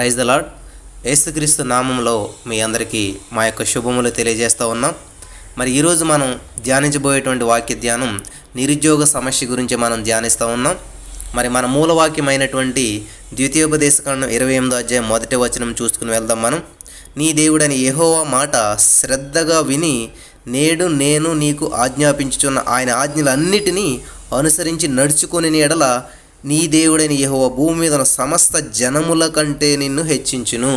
Praise the lord. యేసుక్రీస్తు నామంలో మీ అందరికీ మా యొక్క శుభములు తెలియజేస్తూ ఉన్నాం. మరి ఈరోజు మనం ధ్యానించబోయేటువంటి వాక్య ధ్యానం నిరుద్యోగ సమస్య గురించి మనం ధ్యానిస్తూ ఉన్నాం. మరి మన మూలవాక్యమైనటువంటి ద్వితీయోపదేశకాండం 28వ అధ్యాయం 1వ వచనం చూసుకుని వెళ్దాం. మనం నీ దేవుడని యెహోవా మాట శ్రద్ధగా విని నేడు నేను నీకు ఆజ్ఞాపించుచున్న ఆయన ఆజ్ఞలన్నిటినీ అనుసరించి నడుచుకొని ఎడల నీ దేవుడని యెహోవా భూమి మీద సమస్త జనముల కంటే నిన్ను హెచ్చించును.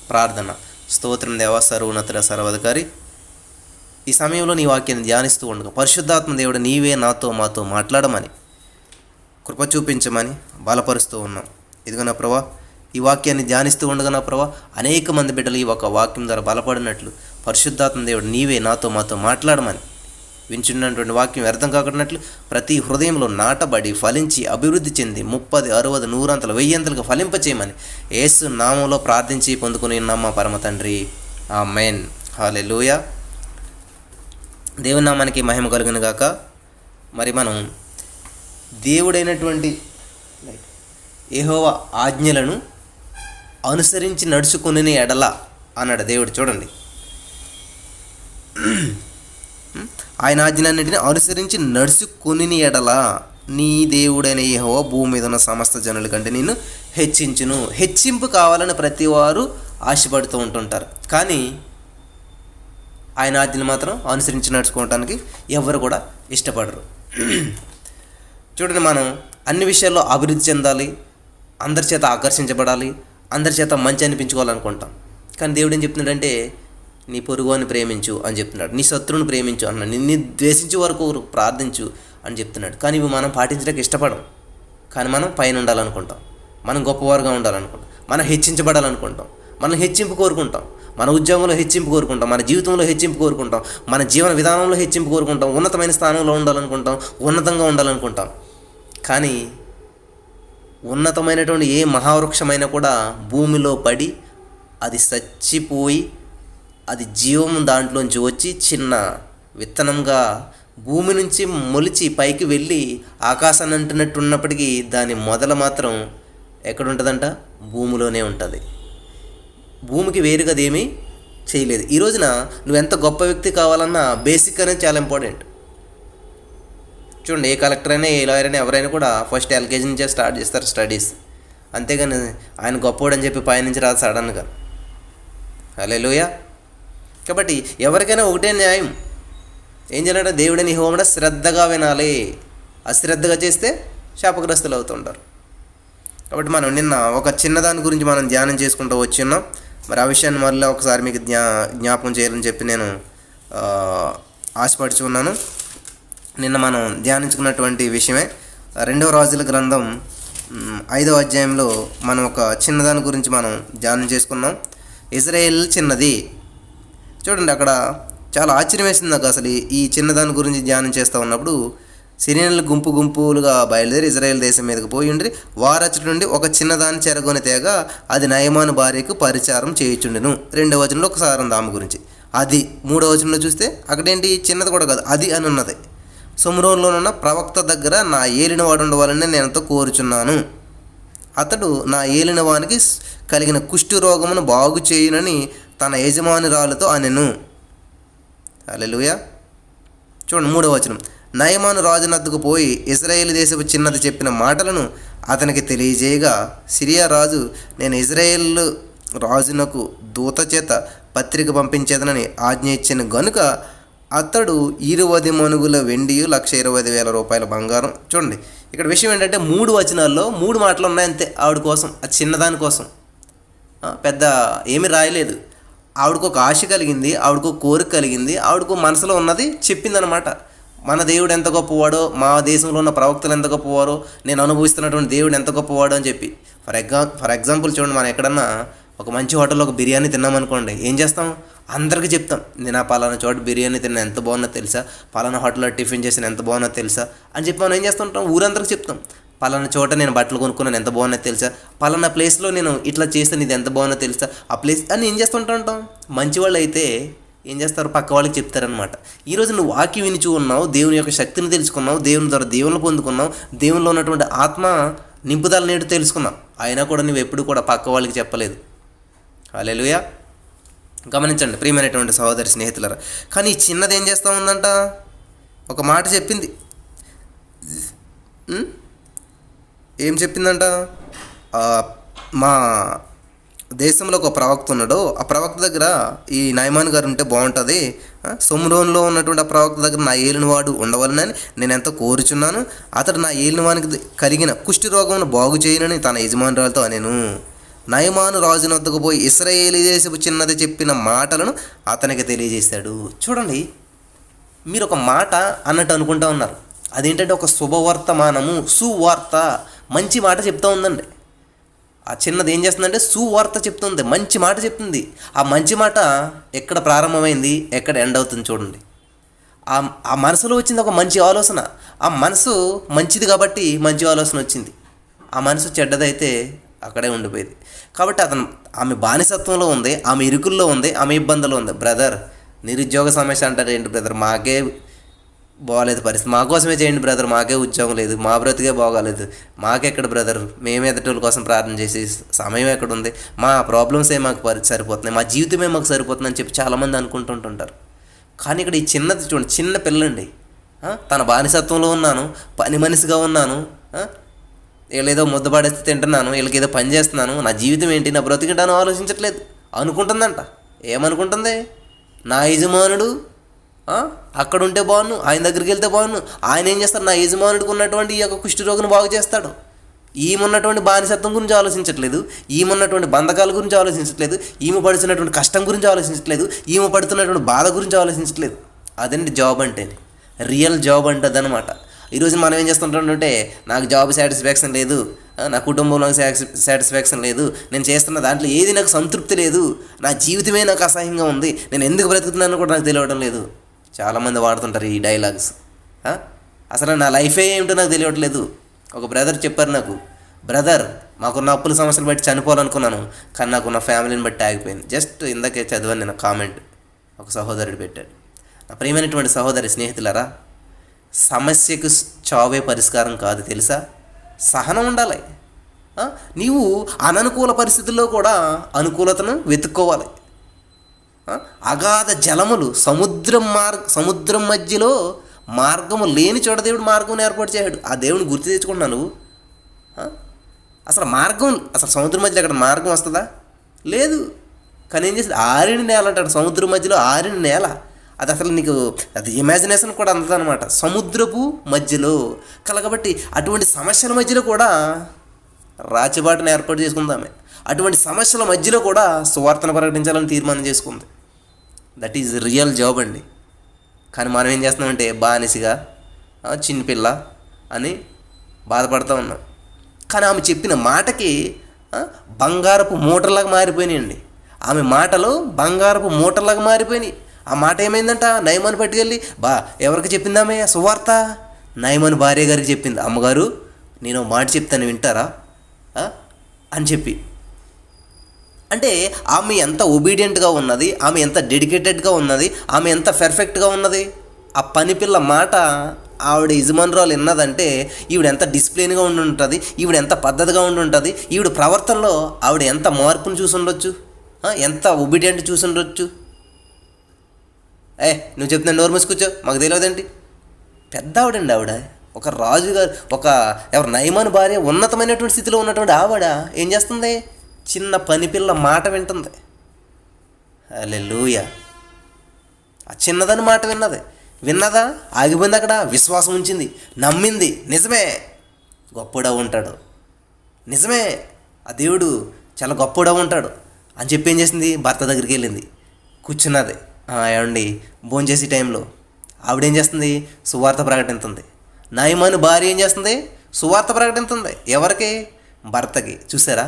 ప్రార్థన. స్తోత్రం దేవా, సర్వోన్నతుడ, సర్వాధికారి, ఈ సమయంలో నీ వాక్యాన్ని ధ్యానిస్తూ ఉండగా పరిశుద్ధాత్మ దేవుడు నీవే నాతో మాతో మాట్లాడమని, కృప చూపించమని బలపరుస్తూ ఉన్నాం. ఇదిగో నా ప్రభా, ఈ వాక్యాన్ని ధ్యానిస్తూ ఉండగా నా ప్రభా, అనేక మంది బిడ్డలు ఈ ఒక వాక్యం ద్వారా బలపడినట్లు పరిశుద్ధాత్మ దేవుడు నీవే నాతో మాతో మాట్లాడమని, వింటున్నటువంటి వాక్యం వ్యర్థం కాకున్నట్లు ప్రతి హృదయంలో నాటబడి ఫలించి అభివృద్ధి చెంది 30, 60, 100 1000 ఫలింపచేయమని యేసు నామంలో ప్రార్థించి పొందుకుని ఉన్నాం పరమ తండ్రి. ఆమేన్. హల్లెలూయా. దేవుని నామానికి మహిమ కలుగును గాక. మరి మనం దేవుడైనటువంటి యెహోవా ఆజ్ఞలను అనుసరించి నడుచుకుని ఎడల అన్నాడు దేవుడు. చూడండి, ఆయన ఆజ్ఞలన్నింటినీ అనుసరించి నడుచుకుని ఎడల నీ దేవుడైన యెహోవా భూమి మీద ఉన్న సమస్త జనుల కంటే నిన్ను హెచ్చించును. హెచ్చింపు కావాలని ప్రతి వారు ఆశపడుతూ ఉంటుంటారు, కానీ ఆయన ఆజ్ఞలు మాత్రం అనుసరించి నడుచుకోవటానికి ఎవరు కూడా ఇష్టపడరు. చూడండి, మనం అన్ని విషయాల్లో అభివృద్ధి చెందాలి, అందరి చేత ఆకర్షించబడాలి, అందరి చేత మంచి అనిపించుకోవాలనుకుంటాం. కానీ దేవుడు ఏం చెప్తున్నాడంటే నీ పొరుగుని ప్రేమించు అని చెప్తున్నాడు, నీ శత్రువుని ప్రేమించు అన్నాడు, నిన్ను ద్వేషించే వరకు ప్రార్థించు అని చెప్తున్నాడు. కానీ ఇవి మనం పాటించడానికి ఇష్టపడం. కానీ మనం పైన ఉండాలనుకుంటాం, మనం గొప్పవారుగా ఉండాలనుకుంటాం, మనం హెచ్చించబడాలనుకుంటాం, మనం హెచ్చింపు కోరుకుంటాం, మన ఉద్యోగంలో హెచ్చింపు కోరుకుంటాం, మన జీవితంలో హెచ్చింపు కోరుకుంటాం, మన జీవన విధానంలో హెచ్చింపు కోరుకుంటాం, ఉన్నతమైన స్థానంలో ఉండాలనుకుంటాం, ఉన్నతంగా ఉండాలనుకుంటాం. కానీ ఉన్నతమైనటువంటి ఏ మహావృక్షమైనా కూడా భూమిలో పడి అది చచ్చిపోయి అది జీవం దాంట్లోంచి వచ్చి చిన్న విత్తనంగా భూమి నుంచి మొలిచి పైకి వెళ్ళి ఆకాశాన్ని అంటున్నట్టు ఉన్నప్పటికీ దాని మొదలు మాత్రం ఎక్కడుంటుందంట? భూమిలోనే ఉంటుంది. భూమికి వేరుగా అదేమీ చేయలేదు. ఈ రోజున నువ్వు ఎంత గొప్ప వ్యక్తి కావాలన్నా బేసిక్ అనేది చాలా ఇంపార్టెంట్. చూడండి, ఏ కలెక్టర్ అయినా ఏ లాయర్ అయినా ఎవరైనా కూడా ఫస్ట్ ఎల్కేజీ నుంచే స్టార్ట్ చేస్తారు స్టడీస్. అంతేగాని ఆయన గొప్పవాడు అని చెప్పి పైనుంచి రాదు సడన్గా. హల్లెలూయా. కాబట్టి ఎవరికైనా ఒకటే న్యాయం. ఏం చేయాలంటే దేవుడిని యెహోవా శ్రద్ధగా వినాలి. అశ్రద్ధగా చేస్తే శాపగ్రస్తులు అవుతుంటారు. కాబట్టి మనం నిన్న ఒక చిన్నదాని గురించి మనం ధ్యానం చేసుకుంటూ వచ్చి ఉన్నాం. మరి ఆ విషయాన్ని మళ్ళీ ఒకసారి మీకు జ్ఞాపకం చేయాలని చెప్పి నేను ఆశపడుచు ఉన్నాను. నిన్న మనం ధ్యానించుకున్నటువంటి విషయమే 2వ రాజుల గ్రంథం 5వ అధ్యాయంలో మనం ఒక చిన్నదాని గురించి మనం ధ్యానం చేసుకున్నాం. ఇజ్రాయేల్ చిన్నది. చూడండి, అక్కడ చాలా ఆశ్చర్యం వేసింది నాకు. అసలు ఈ చిన్నదాని గురించి ధ్యానం చేస్తూ ఉన్నప్పుడు సిరియన్లు గుంపు గుంపులుగా బయలుదేరి ఇజ్రాయేల్ దేశం మీదకి పోయి ఉండి వారచ్చటి నుండి ఒక చిన్నదాన్ని చెరగొని తేగ అది నయమాను భార్యకు పరిచారం చేయుచుండెను. 2వ వచనంలో ఒకసారి దామ గురించి అది. 3వ వచనంలో చూస్తే అక్కడేంటి? చిన్నది కూడా కాదు, అది అని ఉన్నది. సొమ్రోనులోనున్న ప్రవక్త దగ్గర నా ఏలినవాడు ఉండవాలని నేను ఎంతో కోరుచున్నాను. అతడు నా ఏలినవానికి కలిగిన కుష్టు రోగమును బాగు చేయునని తన యజమానురాలతో అనెను. హల్లెలూయా. చూడండి, 3వ వచనం. నయమాను రాజునద్దకు పోయి ఇజ్రాయేల్ దేశపు చిన్నది చెప్పిన మాటలను అతనికి తెలియజేయగా సిరియా రాజు నేను ఇజ్రాయేల్ రాజునకు దూత చేత పత్రిక పంపించేదనని ఆజ్ఞ ఇచ్చిన గనుక అతడు 20 మణుగుల వెండి 1,20,000 రూపాయల బంగారం. చూడండి, ఇక్కడ విషయం ఏంటంటే 3 వచనాల్లో 3 మాటలు ఉన్నాయంతే. ఆవిడ కోసం, ఆ చిన్నదాని కోసం పెద్ద ఏమీ రాయలేదు. ఆవిడకు ఒక ఆశ కలిగింది, ఆవిడకు కోరిక కలిగింది, ఆవిడకు మనసులో ఉన్నది చెప్పిందనమాట. మన దేవుడు ఎంత గొప్పవాడో, మా దేశంలో ఉన్న ప్రవక్తలు ఎంత గొప్పవారో, నేను అనుభవిస్తున్నటువంటి దేవుడు ఎంత గొప్పవాడో అని చెప్పి. ఫర్ ఎగ్జాంపుల్ చూడండి, మనం ఎక్కడన్నా ఒక మంచి హోటల్లో ఒక బిర్యానీ తిన్నామనుకోండి, ఏం చేస్తాం? అందరికీ చెప్తాం, నేను ఆ పలానా చోట బిర్యానీ తిన్నా ఎంత బాగున్నా తెలుసా, పలానా హోటల్లో టిఫిన్ చేసిన ఎంత బాగున్నా తెలుసా అని చెప్పి మనం ఏం చేస్తుంటాం? ఊరందరికి చెప్తాం, పలానా చోట నేను బట్టలు కొనుక్కున్నాను ఎంత బాగున్నా తెలుసా, పలానా ప్లేస్లో నేను ఇట్లా చేస్తాను ఇది ఎంత బాగున్నా తెలుసా, ఆ ప్లేస్ అని ఏం చేస్తుంటాం? మంచివాళ్ళు అయితే ఏం చేస్తారు? పక్క వాళ్ళకి చెప్తారనమాట. ఈరోజు నువ్వు వాక్యం వినిచూ ఉన్నావు, దేవుని యొక్క శక్తిని తెలుసుకున్నావు, దేవుని ద్వారా దేవుని పొందుకున్నావు, దేవునిలో ఉన్నటువంటి ఆత్మ నింపుదల నేడు తెలుసుకున్నావు. అయినా కూడా నువ్వు ఎప్పుడు కూడా పక్క వాళ్ళకి చెప్పలేదు. హల్లెలూయా. గమనించండి ప్రియమైనటువంటి సహోదరి స్నేహితులారా. కానీ ఈ చిన్నది ఏం చేస్తూ ఉందంట, ఒక మాట చెప్పింది. ఏం చెప్పిందంట, మా దేశంలో ఒక ప్రవక్త ఉన్నాడు, ఆ ప్రవక్త దగ్గర ఈ నయమాన్ గారు ఉంటే బాగుంటుంది, సొమ్రోన్లో ఉన్నటువంటి ఆ ప్రవక్త దగ్గర నా ఏలినవాడు ఉండవాలని నేను ఎంతో కోరుచున్నాను, అతడు నా ఏలినవానికి కలిగిన కుష్టి రోగమును బాగు చేయనని తన యజమానురాలతో నేను. నయమాను రాజుని వద్దకు పోయి ఇశ్రాయేలు దేశపు చిన్నది చెప్పిన మాటలను అతనికి తెలియజేశాడు. చూడండి, మీరు ఒక మాట అన్నట్టు అనుకుంటా ఉన్నారు, అదేంటంటే ఒక శుభవర్తమానము, సువార్త, మంచి మాట చెప్తూ ఉందండి. ఆ చిన్నది ఏం చేస్తుందంటే సువార్త చెప్తుంది, మంచి మాట చెప్తుంది. ఆ మంచి మాట ఎక్కడ ప్రారంభమైంది, ఎక్కడ ఎండ్ అవుతుంది చూడండి. ఆ మనసులో వచ్చింది ఒక మంచి ఆలోచన. ఆ మనసు మంచిది కాబట్టి మంచి ఆలోచన వచ్చింది. ఆ మనసు చెడ్డదైతే అక్కడే ఉండిపోయింది. కాబట్టి ఆమె బానిసత్వంలో ఉంది, ఆమె ఇరుకుల్లో ఉంది, ఆమె ఇబ్బందులు ఉంది. బ్రదర్, నిరుద్యోగ సమస్య అంటారు ఏంటి బ్రదర్, మాకే బాగోలేదు పరిస్థితి, మా కోసమే చేయండి బ్రదర్, మాకే ఉద్యోగం లేదు, మా బ్రతికే బాగోలేదు, మాకెక్కడ బ్రదర్, మేము ఎదుటోళ్ళ కోసం ప్రార్థన చేసి సమయం ఎక్కడ ఉంది, మా ప్రాబ్లమ్సే మాకు సరిపోతున్నాయి, మా జీవితమే మాకు సరిపోతుందని చెప్పి చాలామంది అనుకుంటుంటుంటారు. కానీ ఇక్కడ ఈ చిన్నది చూడండి, చిన్న పిల్లండి, తన బానిసత్వంలో ఉన్నాను, పని మనిషిగా ఉన్నాను, వీళ్ళేదో ముద్దపడేస్తే తింటున్నాను, వీళ్ళకి ఏదో పని చేస్తున్నాను, నా జీవితం ఏంటి, నా బ్రతికింటాను ఆలోచించట్లేదు అనుకుంటుందంట. ఏమనుకుంటుంది, నా యజమానుడు అక్కడ ఉంటే బాగున్నాను, ఆయన దగ్గరికి వెళ్తే బాగున్నాను, ఆయన ఏం చేస్తాడు, నా యజమానుడికి ఉన్నటువంటి ఈ యొక్క కుష్ఠరోగిని బాగు చేస్తాడు. ఈమెన్నటువంటి బానిసత్వం గురించి ఆలోచించట్లేదు, ఈమెన్నటువంటి బంధకాల గురించి ఆలోచించట్లేదు, ఈమె పడుతున్నటువంటి కష్టం గురించి ఆలోచించట్లేదు, ఈమె పడుతున్నటువంటి బాధ గురించి ఆలోచించట్లేదు. అదండి జాబ్ అంటే, రియల్ జాబ్ అంటుంది అనమాట. ఈరోజు మనం ఏం చేస్తుంటామంటే, నాకు జాబ్ సాటిస్ఫాక్షన్ లేదు, నా కుటుంబంలో సాటిస్ఫాక్షన్ లేదు, నేను చేస్తున్న దాంట్లో ఏది నాకు సంతృప్తి లేదు, నా జీవితమే నాకు అసహ్యంగా ఉంది, నేను ఎందుకు బ్రతుకుతున్నానో కూడా నాకు తెలియడం లేదు. చాలామంది వాడుతుంటారు ఈ డైలాగ్స్. అసలు నా లైఫే ఏమిటో నాకు తెలియట్లేదు. ఒక బ్రదర్ చెప్పారు నాకు, బ్రదర్ మాకున్న అప్పుల సమస్యలు బట్టి చనిపోవాలనుకున్నాను, కానీ నాకున్న ఫ్యామిలీని బట్టి ఆగిపోయింది. జస్ట్ ఇందాకే చదివాను నేను కామెంట్, ఒక సహోదరుడు పెట్టాడు. నా ప్రియమైనటువంటి సహోదరి స్నేహితులారా, సమస్యకు చావే పరిష్కారం కాదు తెలుసా, సహనం ఉండాలి. నీవు అననుకూల పరిస్థితుల్లో కూడా అనుకూలతను వెతుక్కోవాలి. అగాధ జలములు, సముద్రం మధ్యలో మార్గము లేని చోట దేవుడు మార్గం ఏర్పాటు చేశాడు. ఆ దేవుని గుర్తు తెచ్చుకుంటున్నాను నువ్వు. అసలు సముద్రం మధ్యలో అక్కడ మార్గం వస్తుందా, లేదు. కానీ ఏం చేస్తుంది, ఆరిన నేల అంటాడు, సముద్రం మధ్యలో ఆరిన నేల. అది అసలు నీకు అది ఇమాజినేషన్ కూడా అందదనమాట. సముద్రపు మధ్యలో కాబట్టి అటువంటి సమస్యల మధ్యలో కూడా రాచిబాటును ఏర్పాటు చేసుకుందామే. అటువంటి సమస్యల మధ్యలో కూడా సువార్తను ప్రకటించాలని తీర్మానం చేసుకుంది. దట్ ఈజ్ రియల్ జాబ్ అండి. కానీ మనం ఏం చేస్తున్నామంటే బానిసగా, చిన్నపిల్ల అని బాధపడుతూ ఉన్నాం. కానీ ఆమె చెప్పిన మాటకి బంగారపు మూటలాగా మారిపోయినాయండి. ఆమె మాటలు బంగారపు మూటలాగా మారిపోయినాయి. ఆ మాట ఏమైందంట, నయమాను పట్టుకెళ్ళి ఎవరికి చెప్పిందామే సువార్త, నయమాను భార్య గారికి చెప్పింది. అమ్మగారు, నేను మాట చెప్తాను వింటారా అని చెప్పి. అంటే ఆమె ఎంత ఒబీడియంట్గా ఉన్నది, ఆమె ఎంత డెడికేటెడ్గా ఉన్నది, ఆమె ఎంత పర్ఫెక్ట్గా ఉన్నది. ఆ పని పిల్ల మాట ఆవిడ యజమానురాలు విన్నదంటే ఈవిడ ఎంత డిసిప్లిన్గా ఉండి ఉంటుంది, ఈవిడ ఎంత పద్ధతిగా ఉండి ఉంటుంది, ఈవిడ ప్రవర్తనలో ఆవిడ ఎంత మార్పును చూసి ఉండొచ్చు, ఎంత ఒబీడియంట్ చూసి ఉండొచ్చు. నువ్వు చెప్తున్నా నోరు మూసి కూర్చో, మాకు తెలియదేంటి. పెద్ద ఆవిడండి ఆవిడ, ఒక రాజుగారు, ఎవరు నయమాను భార్య, ఉన్నతమైనటువంటి స్థితిలో ఉన్నటువంటి ఆవిడ ఏం చేస్తుంది, చిన్న పనిపిల్ల మాట వింటుంది. హల్లెలూయా. ఆ చిన్నదని మాట విన్నదా, ఆగిపోయింది అక్కడ, విశ్వాసం ఉంచింది, నమ్మింది. నిజమే గొప్పడా ఉంటాడు, నిజమే ఆ దేవుడు చాలా గొప్పడా ఉంటాడు అని చెప్పి ఏం చేసింది, భర్త దగ్గరికి వెళ్ళింది, కూర్చున్నది. ఏమండి భోంచేసే టైంలో ఆవిడేం చేస్తుంది, సువార్త ప్రకటిస్తుంది. నయమాను భార్య ఏం చేస్తుంది, సువార్త ప్రకటిస్తుంది. ఎవరికి, భర్తకి. చూసారా,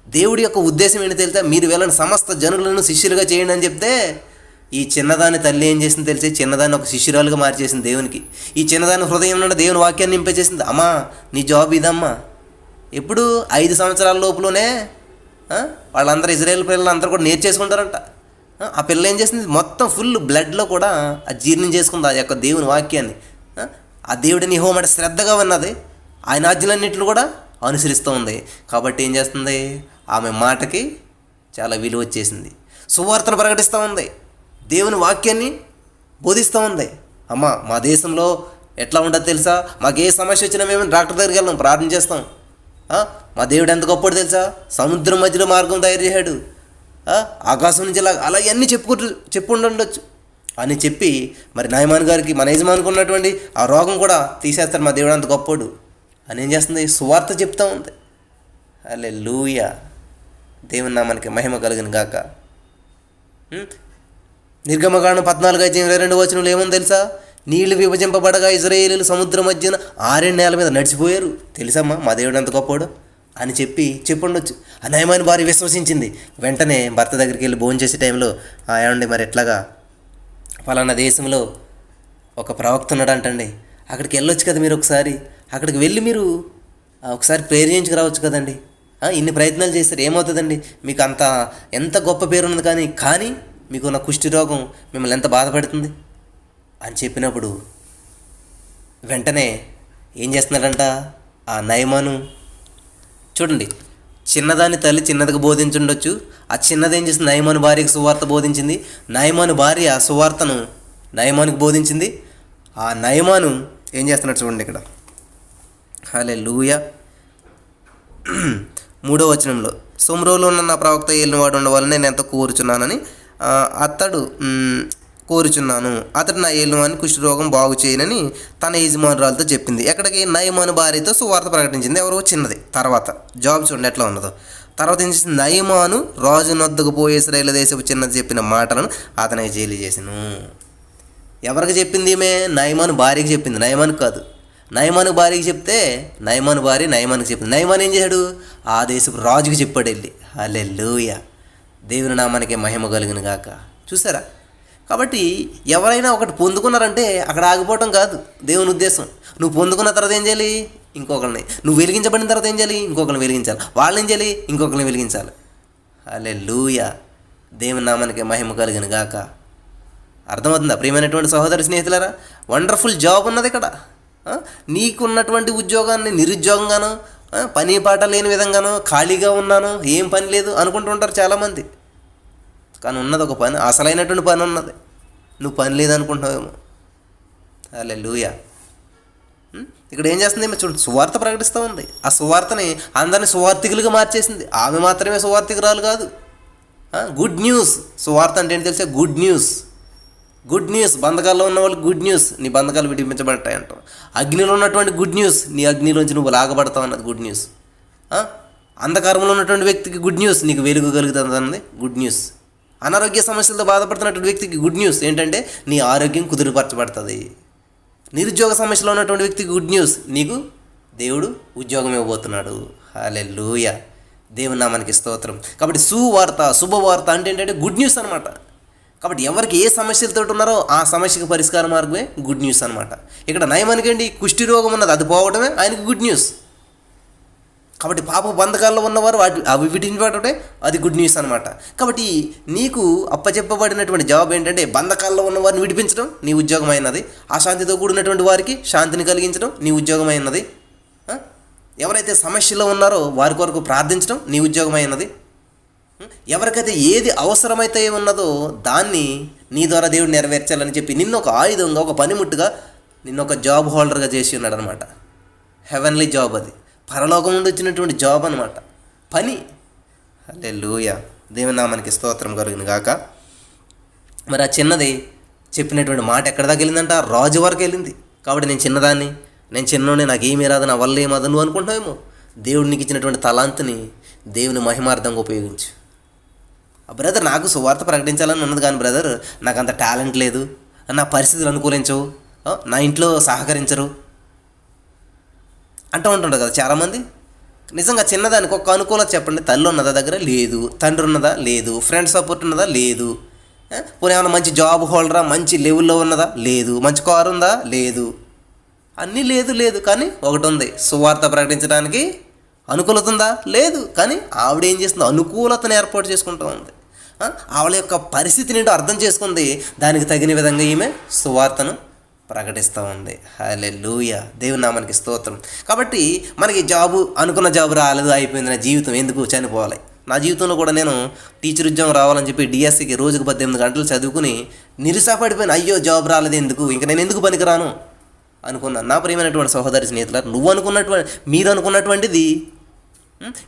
దేవుడి యొక్క ఉద్దేశం ఏంటి తెలితే, మీరు వెళ్ళని సమస్త జనులను శిష్యులుగా చేయండి అని చెప్తే, ఈ చిన్నదాని తల్లి ఏం చేసింది తెలిసే, చిన్నదాన్ని ఒక శిష్యురాలుగా మార్చేసింది దేవునికి. ఈ చిన్నదాని హృదయం నుండి దేవుని వాక్యాన్ని నింపేసేసింది. అమ్మా నీ జాబ్ ఇదమ్మా. ఎప్పుడు 5 సంవత్సరాల లోపులోనే వాళ్ళందరూ ఇజ్రాయేల్ పిల్లలందరూ కూడా నేర్చేసుకుంటారంట. ఆ పిల్ల ఏం చేసింది, మొత్తం ఫుల్ బ్లడ్లో కూడా ఆ జీర్ణం చేసుకుంది ఆ యొక్క దేవుని వాక్యాన్ని. ఆ దేవుడిని హోమట శ్రద్ధగా ఉన్నది, ఆయన ఆజ్ఞలన్నింటిని కూడా అనుసరిస్తూ ఉంది. కాబట్టి ఏం చేస్తుంది, ఆమె మాటకి చాలా విలువ వచ్చేసింది. సువార్తను ప్రకటిస్తూ ఉంది, దేవుని వాక్యాన్ని బోధిస్తూ ఉంది. అమ్మ, మా దేశంలో ఎట్లా ఉంటుందో తెలుసా? మాకు ఏ సమస్య వచ్చినా మేము డాక్టర్ దగ్గరికి వెళ్దాం, ప్రార్థన చేస్తాం. మా దేవుడు ఎంత గొప్పడు తెలుసా? సముద్రం మధ్యలో మార్గం తయారు చేశాడు, ఆకాశం నుంచి అలా ఇవన్నీ చెప్పుకుంటుండొచ్చు అని చెప్పి మరి నాయమాన్ గారికి, మన యజమానికి ఉన్నటువంటి ఆ రోగం కూడా తీసేస్తాడు. మా దేవుడు అంత గొప్పడు అని ఏం చేస్తుంది? సువార్త చెప్తూ ఉంది. హల్లెలూయా, దేవుని నామానికి మహిమ కలుగును గాక. నిర్గమకాండం 14:22 ఏముంది తెలుసా? నీళ్లు విభజింపబడగా ఇశ్రాయేలీయులు సముద్రం మధ్యన 6 నేల మీద నడిచిపోయారు. తెలుసమ్మా మా దేవుడు అంత గొప్పడు అని చెప్పుండొచ్చు. ఆ నయమాని భార్య విశ్వసించింది. వెంటనే భర్త దగ్గరికి వెళ్ళి భోజనం చేసే టైంలో, ఏమండి మరి ఎట్లాగా ఫలానా దేశంలో ఒక ప్రవక్త ఉన్నాడు అంటండి, అక్కడికి వెళ్ళొచ్చు కదా మీరు ఒకసారి, అక్కడికి వెళ్ళి మీరు ఒకసారి ప్రేయర్ చేయించుకురావచ్చు కదండి. ఇన్ని ప్రయత్నాలు చేస్తారు, ఏమవుతుందండి? మీకు ఎంత గొప్ప పేరు ఉన్నది, కానీ మీకున్న కుష్టి రోగం మిమ్మల్ని ఎంత బాధపడుతుంది అని చెప్పినప్పుడు వెంటనే ఏం చేస్తున్నాడంట ఆ నయమాను? చూడండి, చిన్నదాని తల్లి చిన్నదిగా బోధించుండొచ్చు. ఆ చిన్నది ఏం చేసింది? నయమాను భార్యకు సువార్త బోధించింది. నయమాను భార్య ఆ సువార్తను నయమానుకు బోధించింది. ఆ నయమాను ఏం చేస్తున్నాడు చూడండి ఇక్కడ. హల్లెలూయా. 3వ వచనంలో, సొమ్రోలో ఉన్న నా ప్రవక్త ఏలినవాడు ఉండవాలని నేను ఎంతో కోరుచున్నానని అతడు నా ఏలినవాని కుష్ఠరోగం బాగు చేయనని తన యజమానురాలతో చెప్పింది. ఎక్కడికి? నయమాను భార్యతో సువార్త ప్రకటించింది. ఎవరో చిన్నది. తర్వాత జాబ్ చూడండి ఎట్లా ఉన్నదో. తర్వాత ఏం చేసింది? నయమాను రాజు నొద్దకు పోయి ఇశ్రాయేలు దేశపు చిన్నది చెప్పిన మాటలను అతనికి జైలు చేసిను. ఎవరికి చెప్పింది? ఈమె నయమాను భార్యకి చెప్పింది, నయమాను కాదు. నయమాను భార్యకి చెప్తే నయమాను భార్య నయమానికి చెప్పింది. నయమాను ఏం చేశాడు? ఆ దేశపు రాజుకి చెప్పాడు వెళ్ళి. హల్లెలూయా, దేవుని నామానికి మహిమ కలుగును గాక. చూసారా? కాబట్టి ఎవరైనా ఒకటి పొందుకున్నారంటే అక్కడ ఆగిపోవటం కాదు దేవుని ఉద్దేశం. నువ్వు పొందుకున్న తర్వాత ఏం చేయాలి? ఇంకొకరిని. నువ్వు వెలిగించబడిన తర్వాత ఏం చేయాలి? ఇంకొకరిని వెలిగించాలి. వాళ్ళని ఏం చేయాలి? ఇంకొకరిని వెలిగించాలి. హల్లెలూయా, దేవుని నామానికి మహిమ కలుగును గాక. అర్థమవుతుందా ప్రియమైనటువంటి సహోదరి స్నేహితులారా? వండర్ఫుల్ జాబ్ ఉన్నది ఇక్కడ. నీకున్నటువంటి ఉద్యోగాన్ని నిరుద్యోగంగానో, పని పాట లేని విధంగానో, ఖాళీగా ఉన్నానో, ఏం పని లేదు అనుకుంటుంటారు చాలామంది. కానీ ఉన్నది ఒక పని, అసలైనటువంటి పని ఉన్నది. నువ్వు పని లేదనుకుంటున్నావేమో. హల్లెలూయా. ఇక్కడ ఏం చేస్తుంది? చూడండి, సువార్త ప్రకటిస్తూ ఉంది. ఆ సువార్తని అందరినీ సువార్థికులుగా మార్చేసింది. ఆమె మాత్రమే సువార్థికురాలు కాదు. Good news. సువార్త అంటే ఏంటి తెలిసే? Good news. Good news. బంధకాల్లో ఉన్న వాళ్ళకి గుడ్ న్యూస్, నీ బంధకాలు విడిపించబడతాయి అంటాం. అగ్నిలో ఉన్నటువంటి గుడ్ న్యూస్, నీ అగ్నిలోంచి నువ్వు లాగబడతావు అన్నది గుడ్ న్యూస్. అంధకారంలో ఉన్నటువంటి వ్యక్తికి గుడ్ న్యూస్, నీకు వెలుగు కలుగుతుంది అన్నది గుడ్ న్యూస్. అనారోగ్య సమస్యలతో బాధపడుతున్నటువంటి వ్యక్తికి గుడ్ న్యూస్ ఏంటంటే నీ ఆరోగ్యం కుదురుపరచబడుతుంది. నిరుద్యోగ సమస్యలో ఉన్నటువంటి వ్యక్తికి గుడ్ న్యూస్, నీకు దేవుడు ఉద్యోగం ఇవ్వబోతున్నాడు. హల్లెలూయా, దేవుని నామానికి స్తోత్రం. కాబట్టి సువార్త, శుభవార్త అంటే ఏంటంటే గుడ్ న్యూస్ అనమాట. కాబట్టి ఎవరికి ఏ సమస్యలతో ఉన్నారో ఆ సమస్యకు పరిష్కార మార్గమే గుడ్ న్యూస్ అనమాట. ఇక్కడ నయమానికండి కుష్టి రోగం ఉన్నది, అది పోవడమే ఆయనకి గుడ్ న్యూస్. కాబట్టి పాప బంధకాల్లో ఉన్నవారు అవి విడిపించబడటే అది గుడ్ న్యూస్ అనమాట. కాబట్టి నీకు అప్పచెప్పబడినటువంటి జవాబు ఏంటంటే బంధకాల్లో ఉన్నవారిని విడిపించడం నీ ఉద్యోగమైనది. అశాంతితో కూడినటువంటి వారికి శాంతిని కలిగించడం నీ ఉద్యోగమైనది. ఎవరైతే సమస్యలో ఉన్నారో వారి కొరకు ప్రార్థించడం నీ ఉద్యోగమైనది. ఎవరికైతే ఏది అవసరమైతే ఉన్నదో దాన్ని నీ ద్వారా దేవుడు నెరవేర్చాలని చెప్పి నిన్ను ఒక ఆయుధంగా, ఒక పనిముట్టుగా, నిన్ను ఒక జాబ్ హోల్డర్గా చేసి ఉన్నాడు అనమాట. హెవెన్లీ జాబ్, అది పరలోకం నుండి వచ్చినటువంటి జాబ్ అనమాట, పని. హల్లెలూయా, దేవుని నామానికి స్తోత్రం కలుగును గాక. మరి ఆ చిన్నది చెప్పినటువంటి మాట ఎక్కడ దాకా వెళ్ళిందంట? రాజు వరకు వెళ్ళింది. కాబట్టి నేను చిన్నదాన్ని, నేను చిన్నోడిని, నాకు ఏమీ రాదు, నా వల్ల ఏమదు నువ్వు అనుకుంటావేమో. దేవుడు నీకు ఇచ్చినటువంటి తలాంతుని దేవుని మహిమార్థంగా ఉపయోగించు. బ్రదర్, నాకు సువార్త ప్రకటించాలని ఉన్నది కానీ బ్రదర్ నాకు అంత టాలెంట్ లేదు, నా పరిస్థితులు అనుకూలించవు, నా ఇంట్లో సహకరించరు అంటూ ఉంటుంటారు కదా చాలామంది. నిజంగా చిన్నదానికి ఒక అనుకూలత చెప్పండి. తల్లి ఉన్నదా దగ్గర? లేదు. తండ్రి ఉన్నదా? లేదు. ఫ్రెండ్ సపోర్ట్ ఉన్నదా? లేదు. పోనీ ఏమైనా మంచి జాబ్ హోల్డరా, మంచి లెవెల్లో ఉన్నదా? లేదు. మంచి కారు ఉందా? లేదు. అన్నీ లేదు. కానీ ఒకటి ఉంది, సువార్త ప్రకటించడానికి అనుకూలత ఉందా? లేదు. కానీ ఆవిడ ఏం చేస్తుంది? అనుకూలతను ఏర్పాటు చేసుకుంటూ ఉంది. ఆవిడ యొక్క పరిస్థితిని ఏంటో అర్థం చేసుకుంది. దానికి తగిన విధంగా ఈమె సువార్తను ప్రకటిస్తూ ఉంది. హల్లెలూయా, దేవుని నామానికి స్తోత్రం. కాబట్టి మనకి అనుకున్న జాబు రాలేదు, అయిపోయింది, నా జీవితం ఎందుకు, చనిపోవాలి. నా జీవితంలో కూడా నేను టీచర్ ఉద్యోగం రావాలని చెప్పి డిఎస్సికి రోజుకు 18 గంటలు చదువుకుని నిరుసాపడిపోయాను. అయ్యో జాబ్ రాలేదు ఎందుకు, ఇంకా నేను ఎందుకు పనికిరాను అనుకున్నాను. నా ప్రియమైనటువంటి సహోదరి స్నేహితులారా, మీరు అనుకున్నటువంటిది,